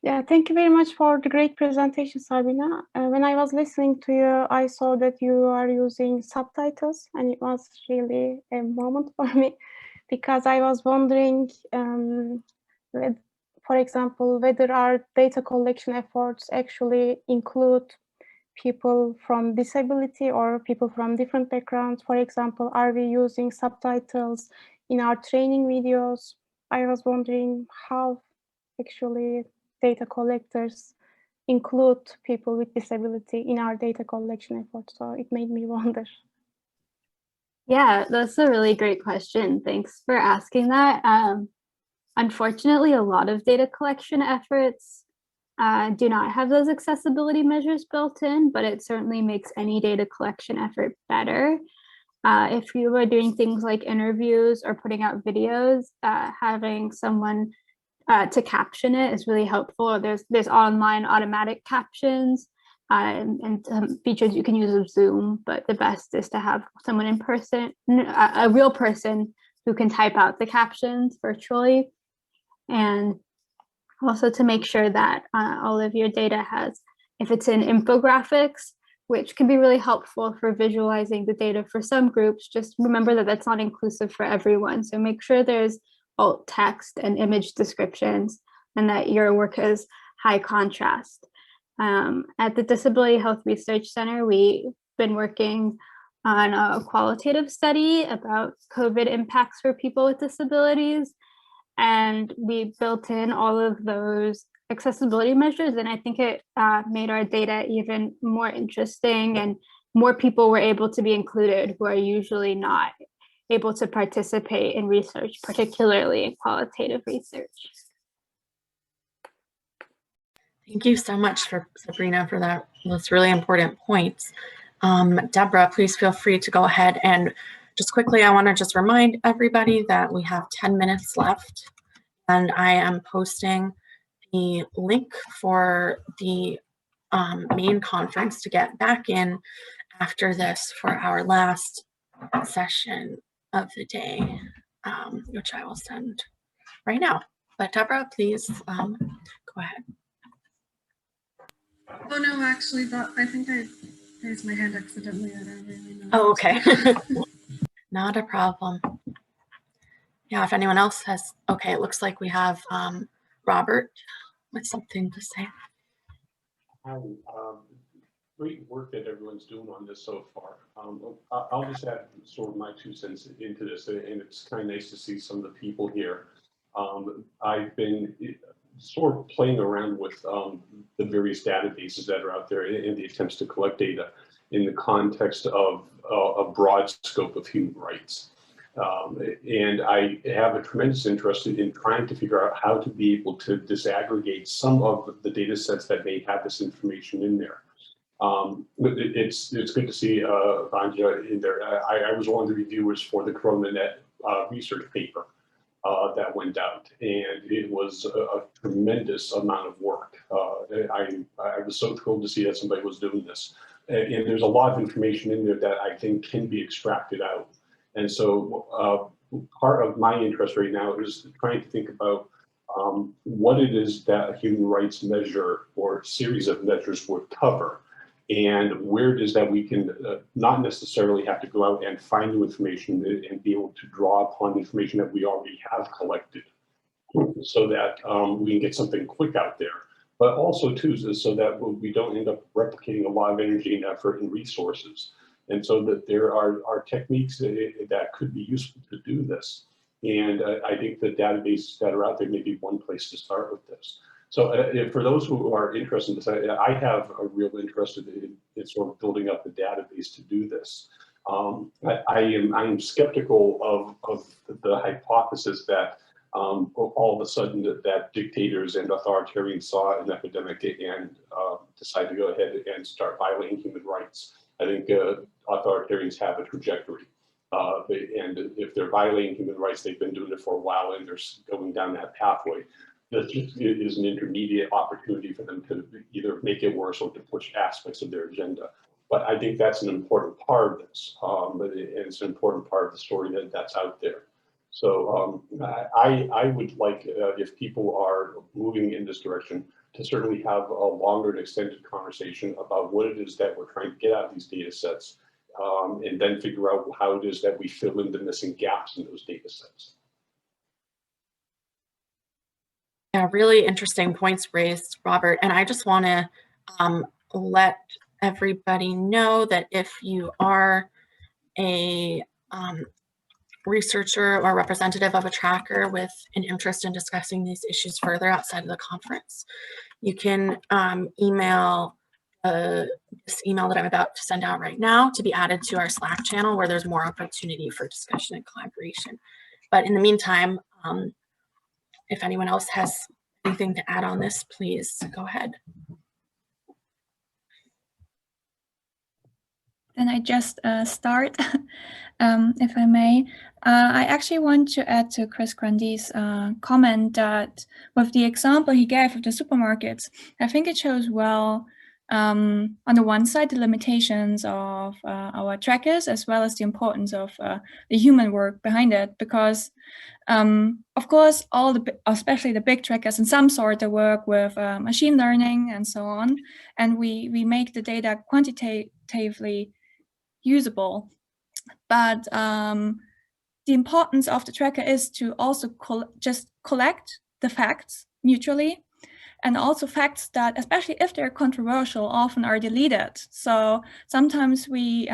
Yeah, thank you very much for the great presentation, Sabina. When I was listening to you, I saw that you are using subtitles, and it was really a moment for me, because I was wondering, for example, whether our data collection efforts actually include people from disability or people from different backgrounds. For example, are we using subtitles in our training videos? I was wondering how actually data collectors include people with disability in our data collection efforts. So it made me wonder. Yeah, that's a really great question. Thanks for asking that. Unfortunately, a lot of data collection efforts do not have those accessibility measures built in, but it certainly makes any data collection effort better. If you were doing things like interviews or putting out videos, having someone to caption it is really helpful. There's online automatic captions and features you can use of Zoom, but the best is to have someone in person, a real person who can type out the captions virtually. And also to make sure that all of your data has, if it's in infographics, which can be really helpful for visualizing the data for some groups, just remember that that's not inclusive for everyone. So make sure there's alt text and image descriptions and that your work is high contrast. At the Disability Health Research Center, we've been working on a qualitative study about COVID impacts for people with disabilities. And we built in all of those accessibility measures. And I think it made our data even more interesting, and more people were able to be included who are usually not able to participate in research, particularly in qualitative research. Thank you so much, Sabrina, for those really important points. Deborah, please feel free to go ahead. And just quickly, I want to just remind everybody that we have 10 minutes left, and I am posting the link for the main conference to get back in after this for our last session of the day, which I will send right now. But Deborah, please go ahead. Oh no, actually, I think I raised my hand accidentally. I don't really know. Oh, okay. Not a problem. Yeah, if anyone else has, okay, it looks like we have Robert with something to say. Great work that everyone's doing on this so far. I'll just add sort of my 2 cents into this, and it's kind of nice to see some of the people here. I've been sort of playing around with the various databases that are out there in the attempts to collect data in the context of a broad scope of human rights. And I have a tremendous interest in trying to figure out how to be able to disaggregate some of the data sets that may have this information in there. It's good to see Vanja in there. I was one of the reviewers for the CoronaNet research paper that went out, and it was a tremendous amount of work. I was so thrilled to see that somebody was doing this. And there's a lot of information in there that I think can be extracted out. And so part of my interest right now is trying to think about what it is that a human rights measure or series of measures would cover, and where it is that we can not necessarily have to go out and find new information and be able to draw upon information that we already have collected, so that we can get something quick out there. But also too, so that we don't end up replicating a lot of energy and effort and resources. And so that there are techniques that could be useful to do this. And I think the databases that are out there may be one place to start with this. So for those who are interested in this, I have a real interest in sort of building up the database to do this. I am skeptical of the hypothesis that all of a sudden that dictators and authoritarians saw an epidemic and decided to go ahead and start violating human rights. I think authoritarians have a trajectory. And if they're violating human rights, they've been doing it for a while and they're going down that pathway. This is an intermediate opportunity for them to either make it worse or to push aspects of their agenda. But I think that's an important part of this. And it's an important part of the story that's out there. So I would like, if people are moving in this direction, to certainly have a longer and extended conversation about what it is that we're trying to get out of these data sets, and then figure out how it is that we fill in the missing gaps in those data sets. Yeah, really interesting points raised, Robert. And I just want to let everybody know that if you are a researcher or representative of a tracker with an interest in discussing these issues further outside of the conference, you can email this email that I'm about to send out right now to be added to our Slack channel, where there's more opportunity for discussion and collaboration. But in the meantime, if anyone else has anything to add on this, please go ahead. Then I just start, if I may. I actually want to add to Chris Grundy's comment that with the example he gave of the supermarkets, I think it shows well, on the one side, the limitations of our trackers, as well as the importance of the human work behind it, because of course, especially the big trackers in some sort, they work with machine learning and so on, and we make the data quantitatively usable. But the importance of the tracker is to also just collect the facts neutrally, and also facts that, especially if they're controversial, often are deleted. So sometimes we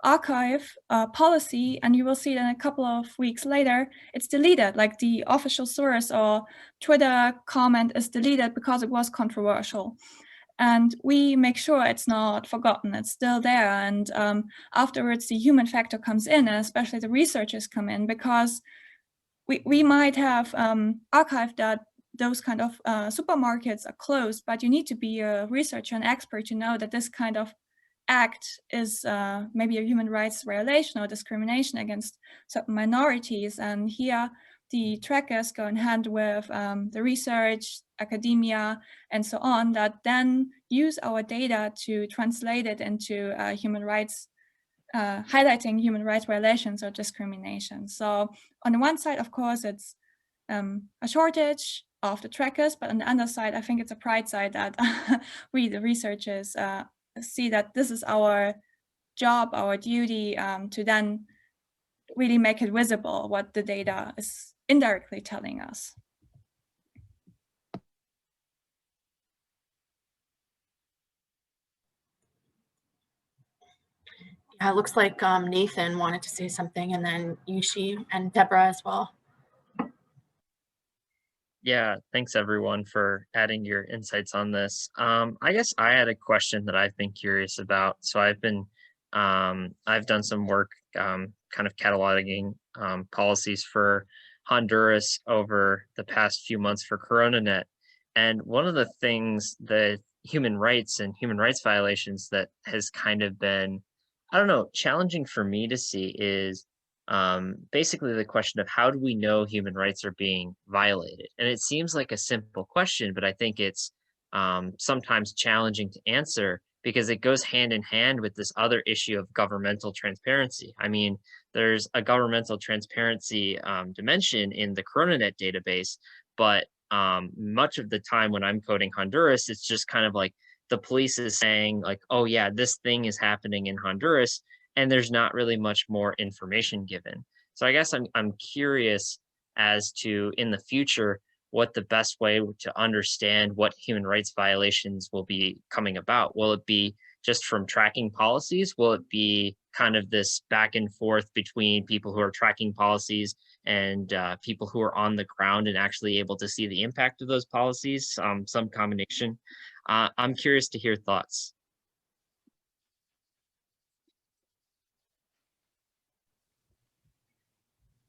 archive a policy and you will see that a couple of weeks later, it's deleted, like the official source or Twitter comment is deleted because it was controversial. And we make sure it's not forgotten, it's still there. And afterwards, the human factor comes in, and especially the researchers come in, because we might have archived that those kind of supermarkets are closed, but you need to be a researcher and expert to know that this kind of act is maybe a human rights violation or discrimination against certain minorities. And here the trackers go in hand with the research, academia, and so on, that then use our data to translate it into human rights, highlighting human rights violations or discrimination. So on the one side, of course, it's a shortage of the trackers, but on the other side, I think it's a pride side that we, the researchers, see that this is our job, our duty, to then really make it visible what the data is indirectly telling us. Yeah, it looks like Nathan wanted to say something, and then Yushi and Deborah as well. Yeah, thanks everyone for adding your insights on this. I guess I had a question that I've been curious about. So I've done some work kind of cataloging policies for Honduras over the past few months for CoronaNet. And one of the things that human rights and human rights violations that has kind of been, I don't know, challenging for me to see is basically the question of how do we know human rights are being violated? And it seems like a simple question, but I think it's sometimes challenging to answer because it goes hand in hand with this other issue of governmental transparency. I mean, there's a governmental transparency dimension in the CoronaNet database, but much of the time when I'm coding Honduras, it's just kind of like the police is saying like, oh yeah, this thing is happening in Honduras, and there's not really much more information given. So I guess I'm curious as to in the future what the best way to understand what human rights violations will be coming about. Will it be just from tracking policies? Will it be kind of this back and forth between people who are tracking policies and people who are on the ground and actually able to see the impact of those policies? Some combination. I'm curious to hear thoughts.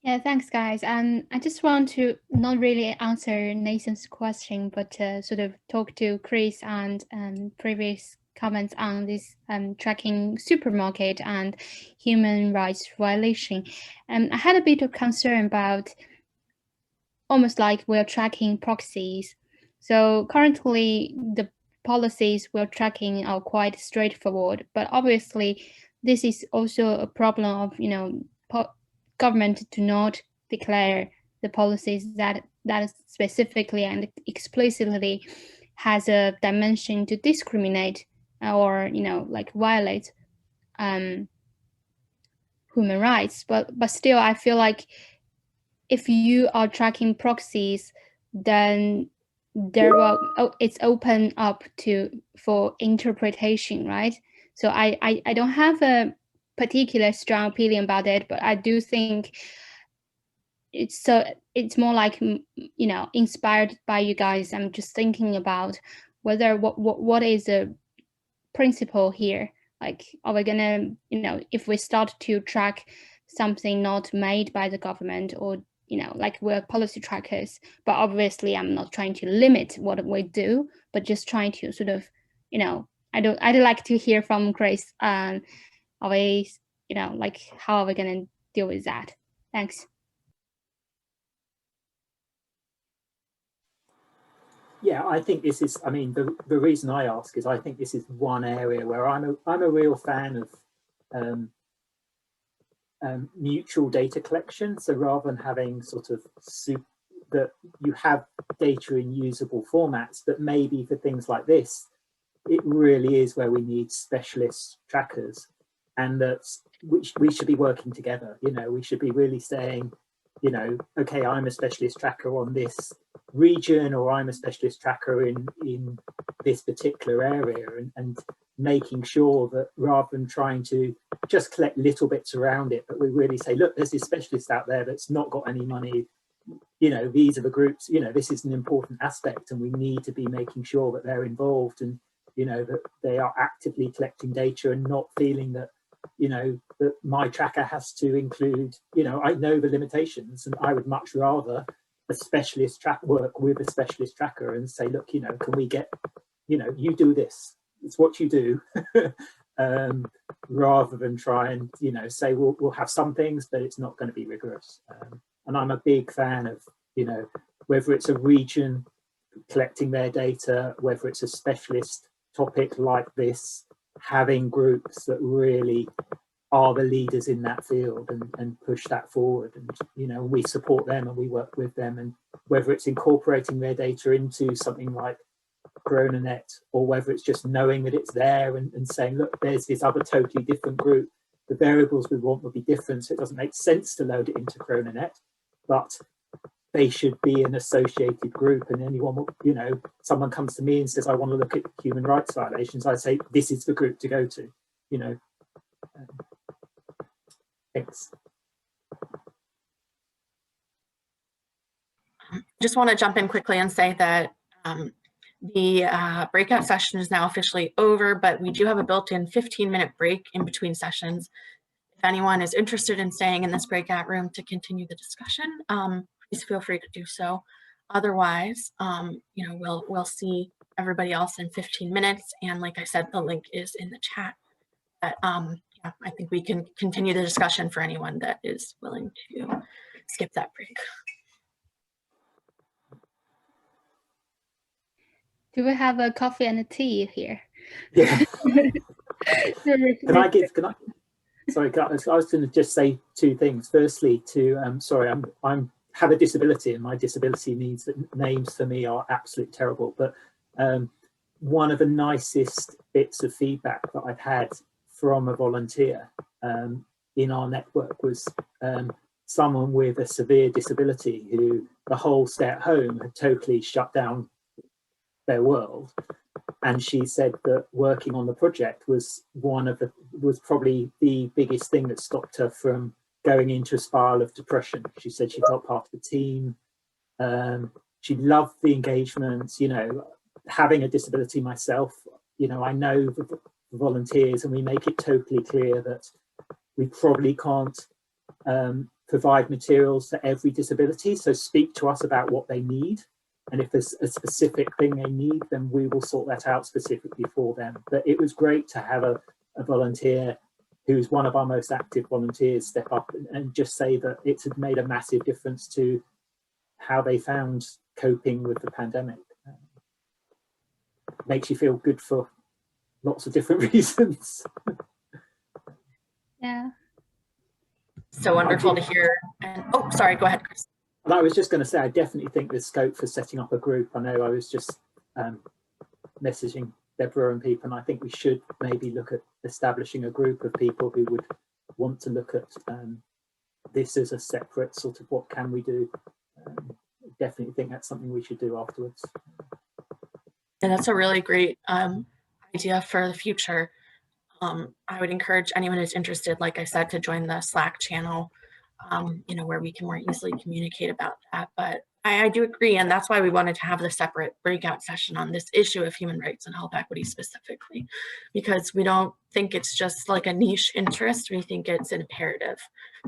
Yeah, thanks, guys. And I just want to not really answer Nathan's question, but sort of talk to Chris and previous comments on this tracking supermarket and human rights violation. I had a bit of concern about almost like we're tracking proxies. So currently the policies we're tracking are quite straightforward, but obviously this is also a problem of, you know, government to not declare the policies that specifically and explicitly has a dimension to discriminate or, you know, like violate human rights. But still, I feel like if you are tracking proxies, then it's open up for interpretation, right? So I don't have a particular strong opinion about it, but I do think it's more like, you know, inspired by you guys. I'm just thinking about whether what is the principle here. Like, are we gonna, you know, if we start to track something not made by the government, or, you know, like we're policy trackers, but obviously I'm not trying to limit what we do, but just trying to sort of, you know, I'd like to hear from Grace. Are we, you know, like, how are we going to deal with that? Thanks. Yeah, I think this is, I mean, the reason I ask is I think this is one area where I'm a real fan of mutual data collection. So rather than having sort of that you have data in usable formats, but maybe for things like this, it really is where we need specialist trackers, and that's we should be working together. You know, we should be really saying, you know, okay, I'm a specialist tracker on this region, or I'm a specialist tracker in this particular area, and making sure that rather than trying to just collect little bits around it, but we really say, look, there's this specialist out there that's not got any money. You know, these are the groups, you know, this is an important aspect, and we need to be making sure that they're involved, and, you know, that they are actively collecting data and not feeling that, you know, that my tracker has to include, you know, I know the limitations, and I would much rather a specialist work with a specialist tracker and say, look, you know, can we get, you know, you do this, it's what you do, rather than try and, you know, say we'll have some things, but it's not going to be rigorous. And I'm a big fan of, you know, whether it's a region collecting their data, whether it's a specialist topic like this, having groups that really are the leaders in that field and push that forward. And, you know, we support them and we work with them, and whether it's incorporating their data into something like CoronaNet, or whether it's just knowing that it's there and saying, look, there's this other totally different group, the variables we want will be different, so it doesn't make sense to load it into CoronaNet, but they should be an associated group. And anyone, you know, someone comes to me and says, I want to look at human rights violations, I say, this is the group to go to, you know. Thanks. Just want to jump in quickly and say that the breakout session is now officially over, but we do have a built-in 15-minute break in between sessions. If anyone is interested in staying in this breakout room to continue the discussion, please feel free to do so. Otherwise, you know, we'll see everybody else in 15 minutes. And like I said, the link is in the chat. But yeah, I think we can continue the discussion for anyone that is willing to skip that break. Do we have a coffee and a tea here? Yeah. Sorry, I was going to just say two things. Firstly, sorry, I'm have a disability, and my disability names for me are absolutely terrible. But one of the nicest bits of feedback that I've had from a volunteer in our network was someone with a severe disability who the whole stay at home had totally shut down their world. And she said that working on the project was probably the biggest thing that stopped her from going into a spiral of depression. She said she felt part of the team. She loved the engagements. You know, having a disability myself, you know, I know the volunteers, and we make it totally clear that we probably can't provide materials for every disability. So speak to us about what they need. And if there's a specific thing they need, then we will sort that out specifically for them. But it was great to have a volunteer who's one of our most active volunteers step up and just say that it had made a massive difference to how they found coping with the pandemic. Makes you feel good for lots of different reasons. Yeah. So wonderful to hear. And oh, sorry, go ahead, Chris. And I was just going to say, I definitely think there's scope for setting up a group. I know I was just messaging Deborah and people, and I think we should maybe look at establishing a group of people who would want to look at this as a separate sort of what can we do. Definitely think that's something we should do afterwards. And that's a really great idea for the future. I would encourage anyone who's interested, like I said, to join the Slack channel, you know, where we can more easily communicate about that. But I do agree, and that's why we wanted to have the separate breakout session on this issue of human rights and health equity specifically, because we don't think it's just like a niche interest. We think it's an imperative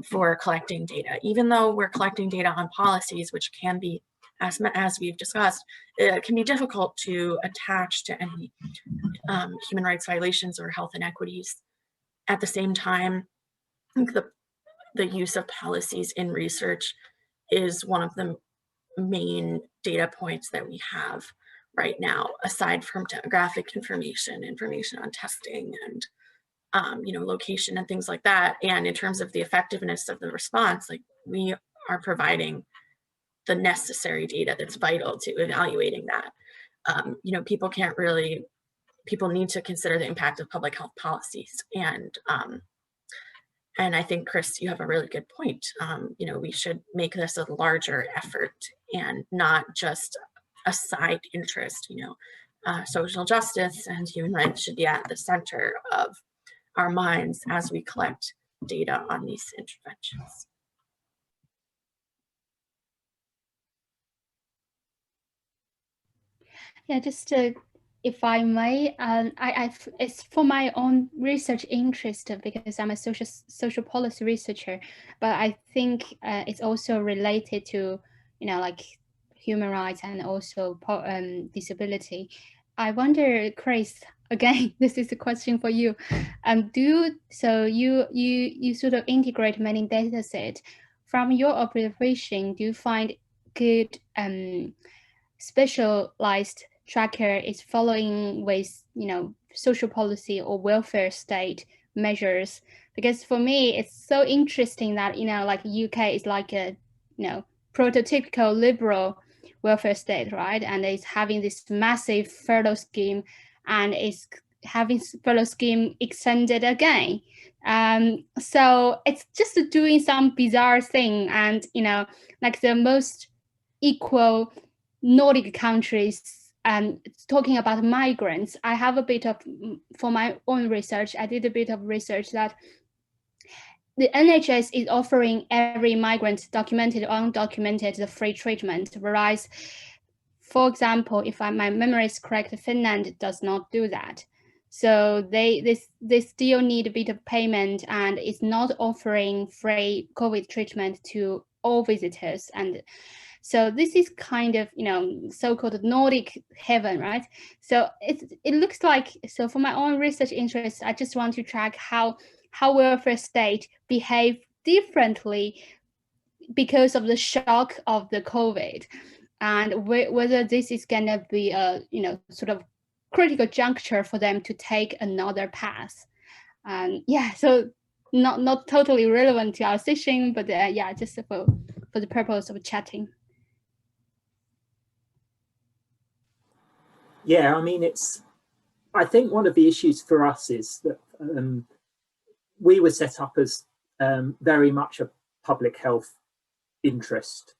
for collecting data, even though we're collecting data on policies, which can be, as we've discussed, it can be difficult to attach to any human rights violations or health inequities. At the same time, I think the use of policies in research is one of the main data points that we have right now, aside from demographic information on testing and you know, location and things like that. And in terms of the effectiveness of the response, like we are providing the necessary data that's vital to evaluating that. You know, people need to consider the impact of public health policies. And I think, Chris, you have a really good point. You know, we should make this a larger effort and not just a side interest. You know, social justice and human rights should be at the center of our minds as we collect data on these interventions. Yeah, just if I may, it's for my own research interest because I'm a social policy researcher, but I think it's also related to, you know, like human rights and also disability. I wonder, Chris, again, this is a question for you. You sort of integrate many data sets. From your observation, do you find good specialized tracker is following with, you know, social policy or welfare state measures? Because for me, it's so interesting that, you know, like UK is like a, you know, prototypical liberal welfare state, right? And it's having this massive furlough scheme, and it's having furlough scheme extended again. So it's just doing some bizarre thing, and, you know, like the most equal Nordic countries. Talking about migrants, I have a bit of, for my own research, I did a bit of research that the NHS is offering every migrant, documented or undocumented, the free treatment, whereas, for example, if my memory is correct, Finland does not do that. So they still need a bit of payment, and it's not offering free COVID treatment to all visitors. And So this is kind of, so-called Nordic heaven, right? So it looks like, so for my own research interests, I just want to track how welfare state behave differently because of the shock of the COVID, and whether this is gonna be a, sort of critical juncture for them to take another path. Yeah, so not totally relevant to our session, but yeah, just for the purpose of chatting. Yeah, I mean, I think one of the issues for us is that we were set up as very much a public health interest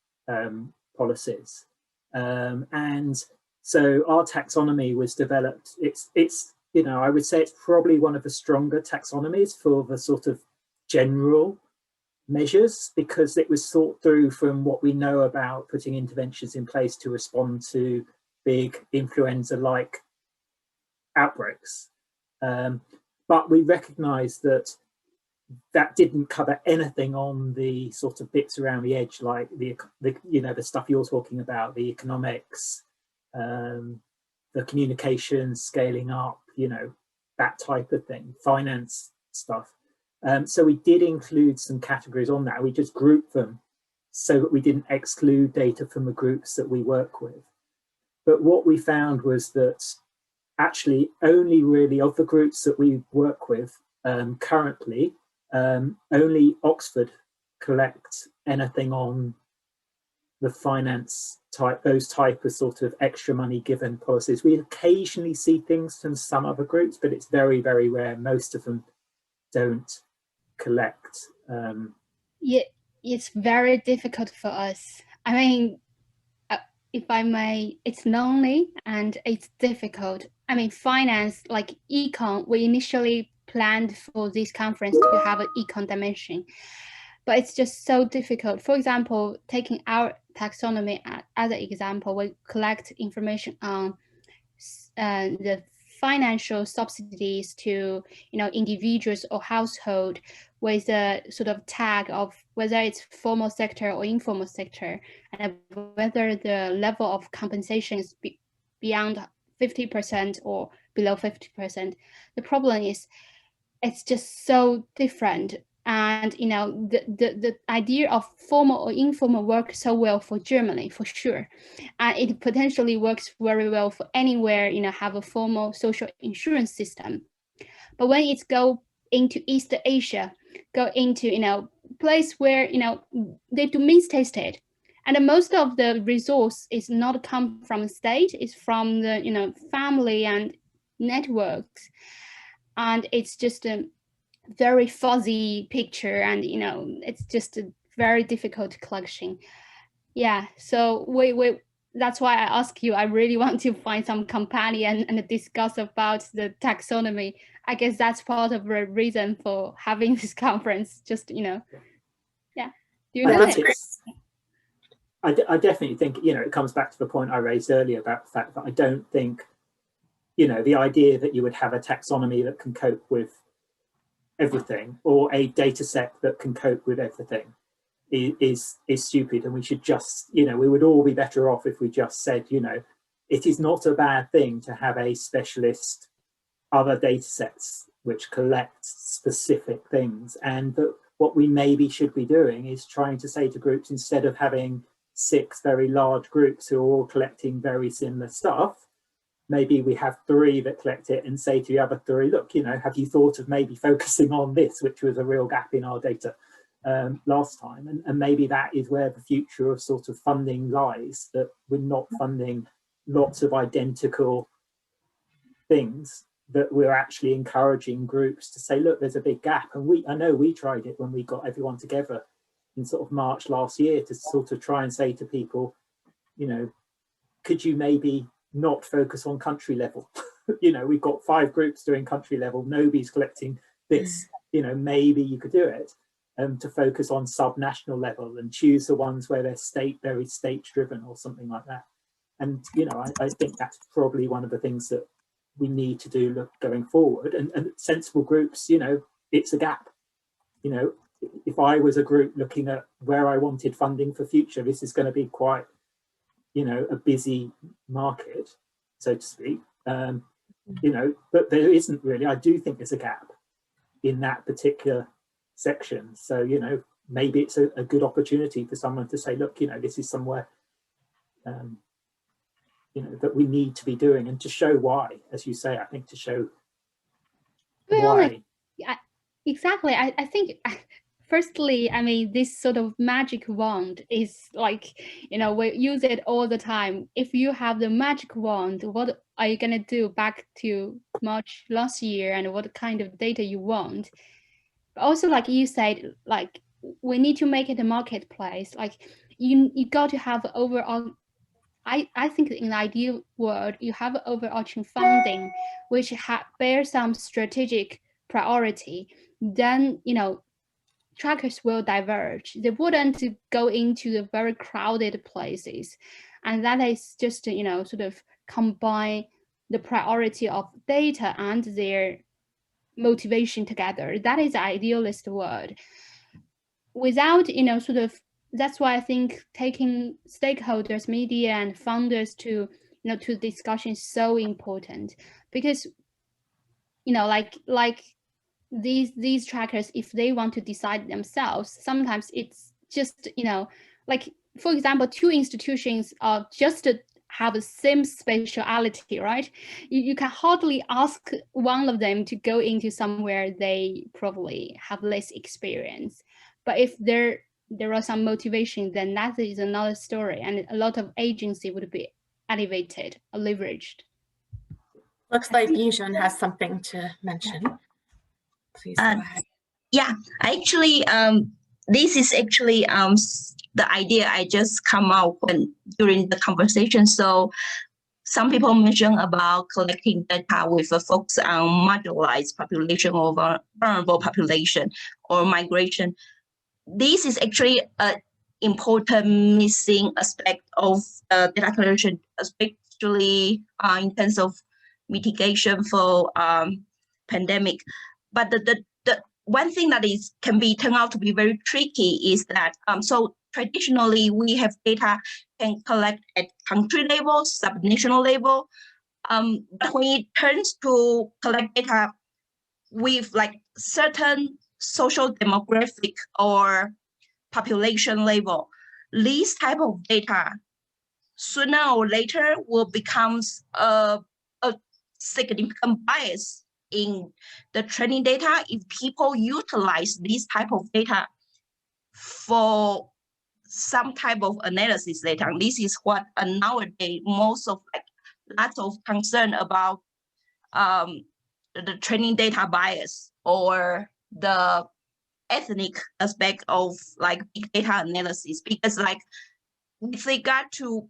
policies. And so our taxonomy was developed. It's I would say it's probably one of the stronger taxonomies for the sort of general measures, because it was thought through from what we know about putting interventions in place to respond to big influenza-like outbreaks. But we recognise that didn't cover anything on the sort of bits around the edge, like the stuff you're talking about, the economics, the communication, scaling up, that type of thing, finance stuff. So we did include some categories on that. We just grouped them so that we didn't exclude data from the groups that we work with. But what we found was that actually only really of the groups that we work with currently, only Oxford collect anything on the finance type, those type of sort of extra money given policies. We occasionally see things from some other groups, but it's very, very rare. Most of them don't collect. Yeah, it's very difficult for us. I mean, if I may, it's lonely and it's difficult. I mean, finance, like econ, we initially planned for this conference to have an econ dimension, but it's just so difficult. For example, taking our taxonomy as an example, we collect information on the financial subsidies to individuals or household with a sort of tag of whether it's formal sector or informal sector, and whether the level of compensation is beyond 50% or below 50%. The problem is it's just so different. And the idea of formal or informal works so well for Germany, for sure, and it potentially works very well for anywhere have a formal social insurance system. But when it's go into East Asia, go into place where they do mistested, and most of the resource is not come from state, it's from the family and networks, and it's just a very fuzzy picture, and it's just a very difficult collection. Yeah, so we that's why I ask you. I really want to find some companion and discuss about the taxonomy. I guess that's part of the reason for having this conference. Just yeah. Do you know That's great. I definitely think it comes back to the point I raised earlier about the fact that I don't think the idea that you would have a taxonomy that can cope with everything, or a data set that can cope with everything, is stupid. And we should just we would all be better off if we just said it is not a bad thing to have a specialist other data sets which collect specific things, and that what we maybe should be doing is trying to say to groups, instead of having 6 very large groups who are all collecting very similar stuff, maybe we have 3 that collect it and say to the other 3, look, have you thought of maybe focusing on this, which was a real gap in our data last time? And maybe that is where the future of sort of funding lies, that we're not funding lots of identical things, that we're actually encouraging groups to say, look, there's a big gap. And I know we tried it when we got everyone together in sort of March last year to sort of try and say to people, could you maybe not focus on country level? We've got 5 groups doing country level, nobody's collecting this, maybe you could do it, to focus on sub-national level and choose the ones where they're very state driven or something like that. And I think that's probably one of the things that we need to do going forward. And sensible groups, it's a gap. If I was a group looking at where I wanted funding for future, this is going to be quite you know, a busy market, so to speak, you know, but there isn't really. I do think there's a gap in that particular section. So, you know, maybe it's a good opportunity for someone to say, look, you know, this is somewhere, you know, that we need to be doing, and to show why, as you say, I think to show why. Exactly. I think, firstly, I mean, this sort of magic wand is like, you know, we use it all the time. If you have the magic wand, what are you going to do back to March last year, and what kind of data you want? But also, like you said, like we need to make it a marketplace. Like you got to have overall, I think in the ideal world, you have overarching funding, which bears some strategic priority. Then, you know, trackers will diverge. They wouldn't go into the very crowded places. And that is just, you know, sort of combine the priority of data and their motivation together. That is the idealist world. Without, you know, sort of, that's why I think taking stakeholders, media and funders to, you know, to discussion is so important, because, you know, like these trackers, if they want to decide themselves, sometimes it's just, you know, like, for example, two institutions are just have the same speciality, right? You can hardly ask one of them to go into somewhere they probably have less experience. But if there are some motivation, then that is another story, and a lot of agency would be elevated or leveraged. Looks like Yushan has something to mention. Please go ahead. Yeah, actually, this is actually the idea I just come out during the conversation. So some people mentioned about collecting data with a focus on marginalized population or vulnerable population or migration. This is actually an important missing aspect of data collection, especially in terms of mitigation for pandemic. But the one thing that can be turned out to be very tricky is that so traditionally we have data can collect at country level, subnational level, but when it turns to collect data with like certain social demographic or population level, this type of data sooner or later will become a significant bias in the training data if people utilize this type of data for some type of analysis later. This is what nowadays most of lots of concern about the training data bias or the ethnic aspect of like big data analysis, because like with regard to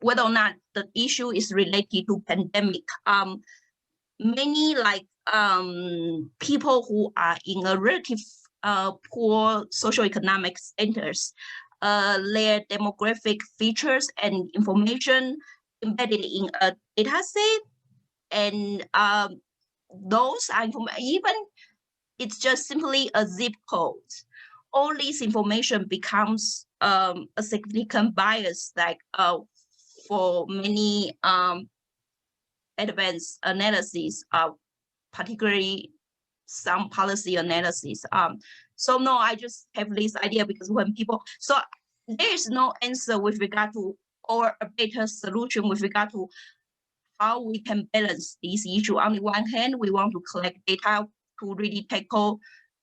whether or not the issue is related to pandemic, many like people who are in a relative poor socioeconomic status, their demographic features and information embedded in a data set, and those are even it's just simply a zip code. All this information becomes a significant bias, like for many advanced analysis, particularly some policy analysis. So no, I just have this idea because when people, so there is no answer with regard to, or a better solution with regard to how we can balance this issue. On the one hand, we want to collect data to really tackle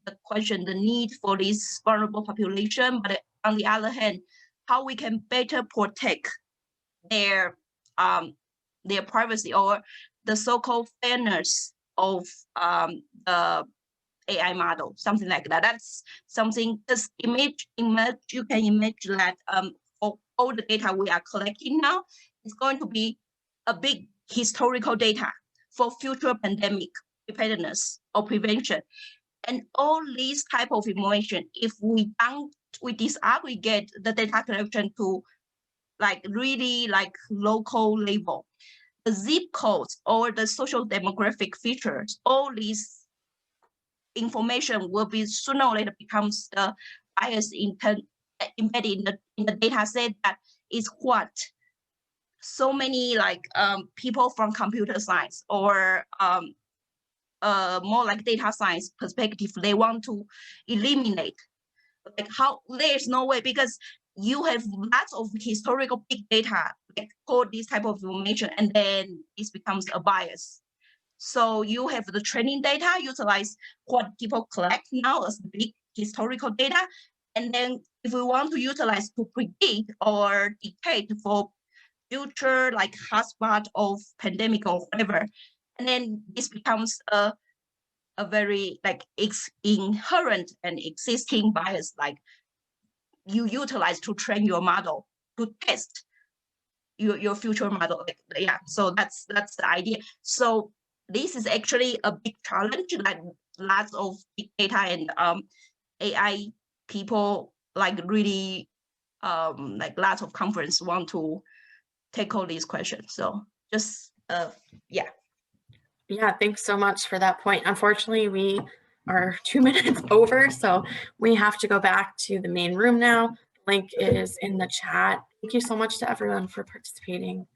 the question, the need for this vulnerable population, but on the other hand, how we can better protect their privacy or the so-called fairness of the AI model, something like that. That's something, just image, you can imagine that for all the data we are collecting now, it's going to be a big historical data for future pandemic preparedness or prevention. And all these type of information, if we disaggregate the data collection to like really like local level, the zip codes or the social demographic features, all these information will be sooner or later becomes the bias embedded in the data set that is what so many like people from computer science or more like data science perspective, they want to eliminate. Like how there's no way, because you have lots of historical big data like for this type of information, and then it becomes a bias. So you have the training data, utilize what people collect now as big historical data, and then if we want to utilize to predict or dictate for future like hotspot of pandemic or whatever, and then this becomes a very like inherent and existing bias, like you utilize to train your model to test your future model. Like, yeah, so that's the idea. So this is actually a big challenge that lots of big data and AI people like really like lots of conference want to tackle these questions. So just yeah. Yeah, thanks so much for that point. Unfortunately, we are 2 minutes over, so we have to go back to the main room now. The link is in the chat. Thank you so much to everyone for participating.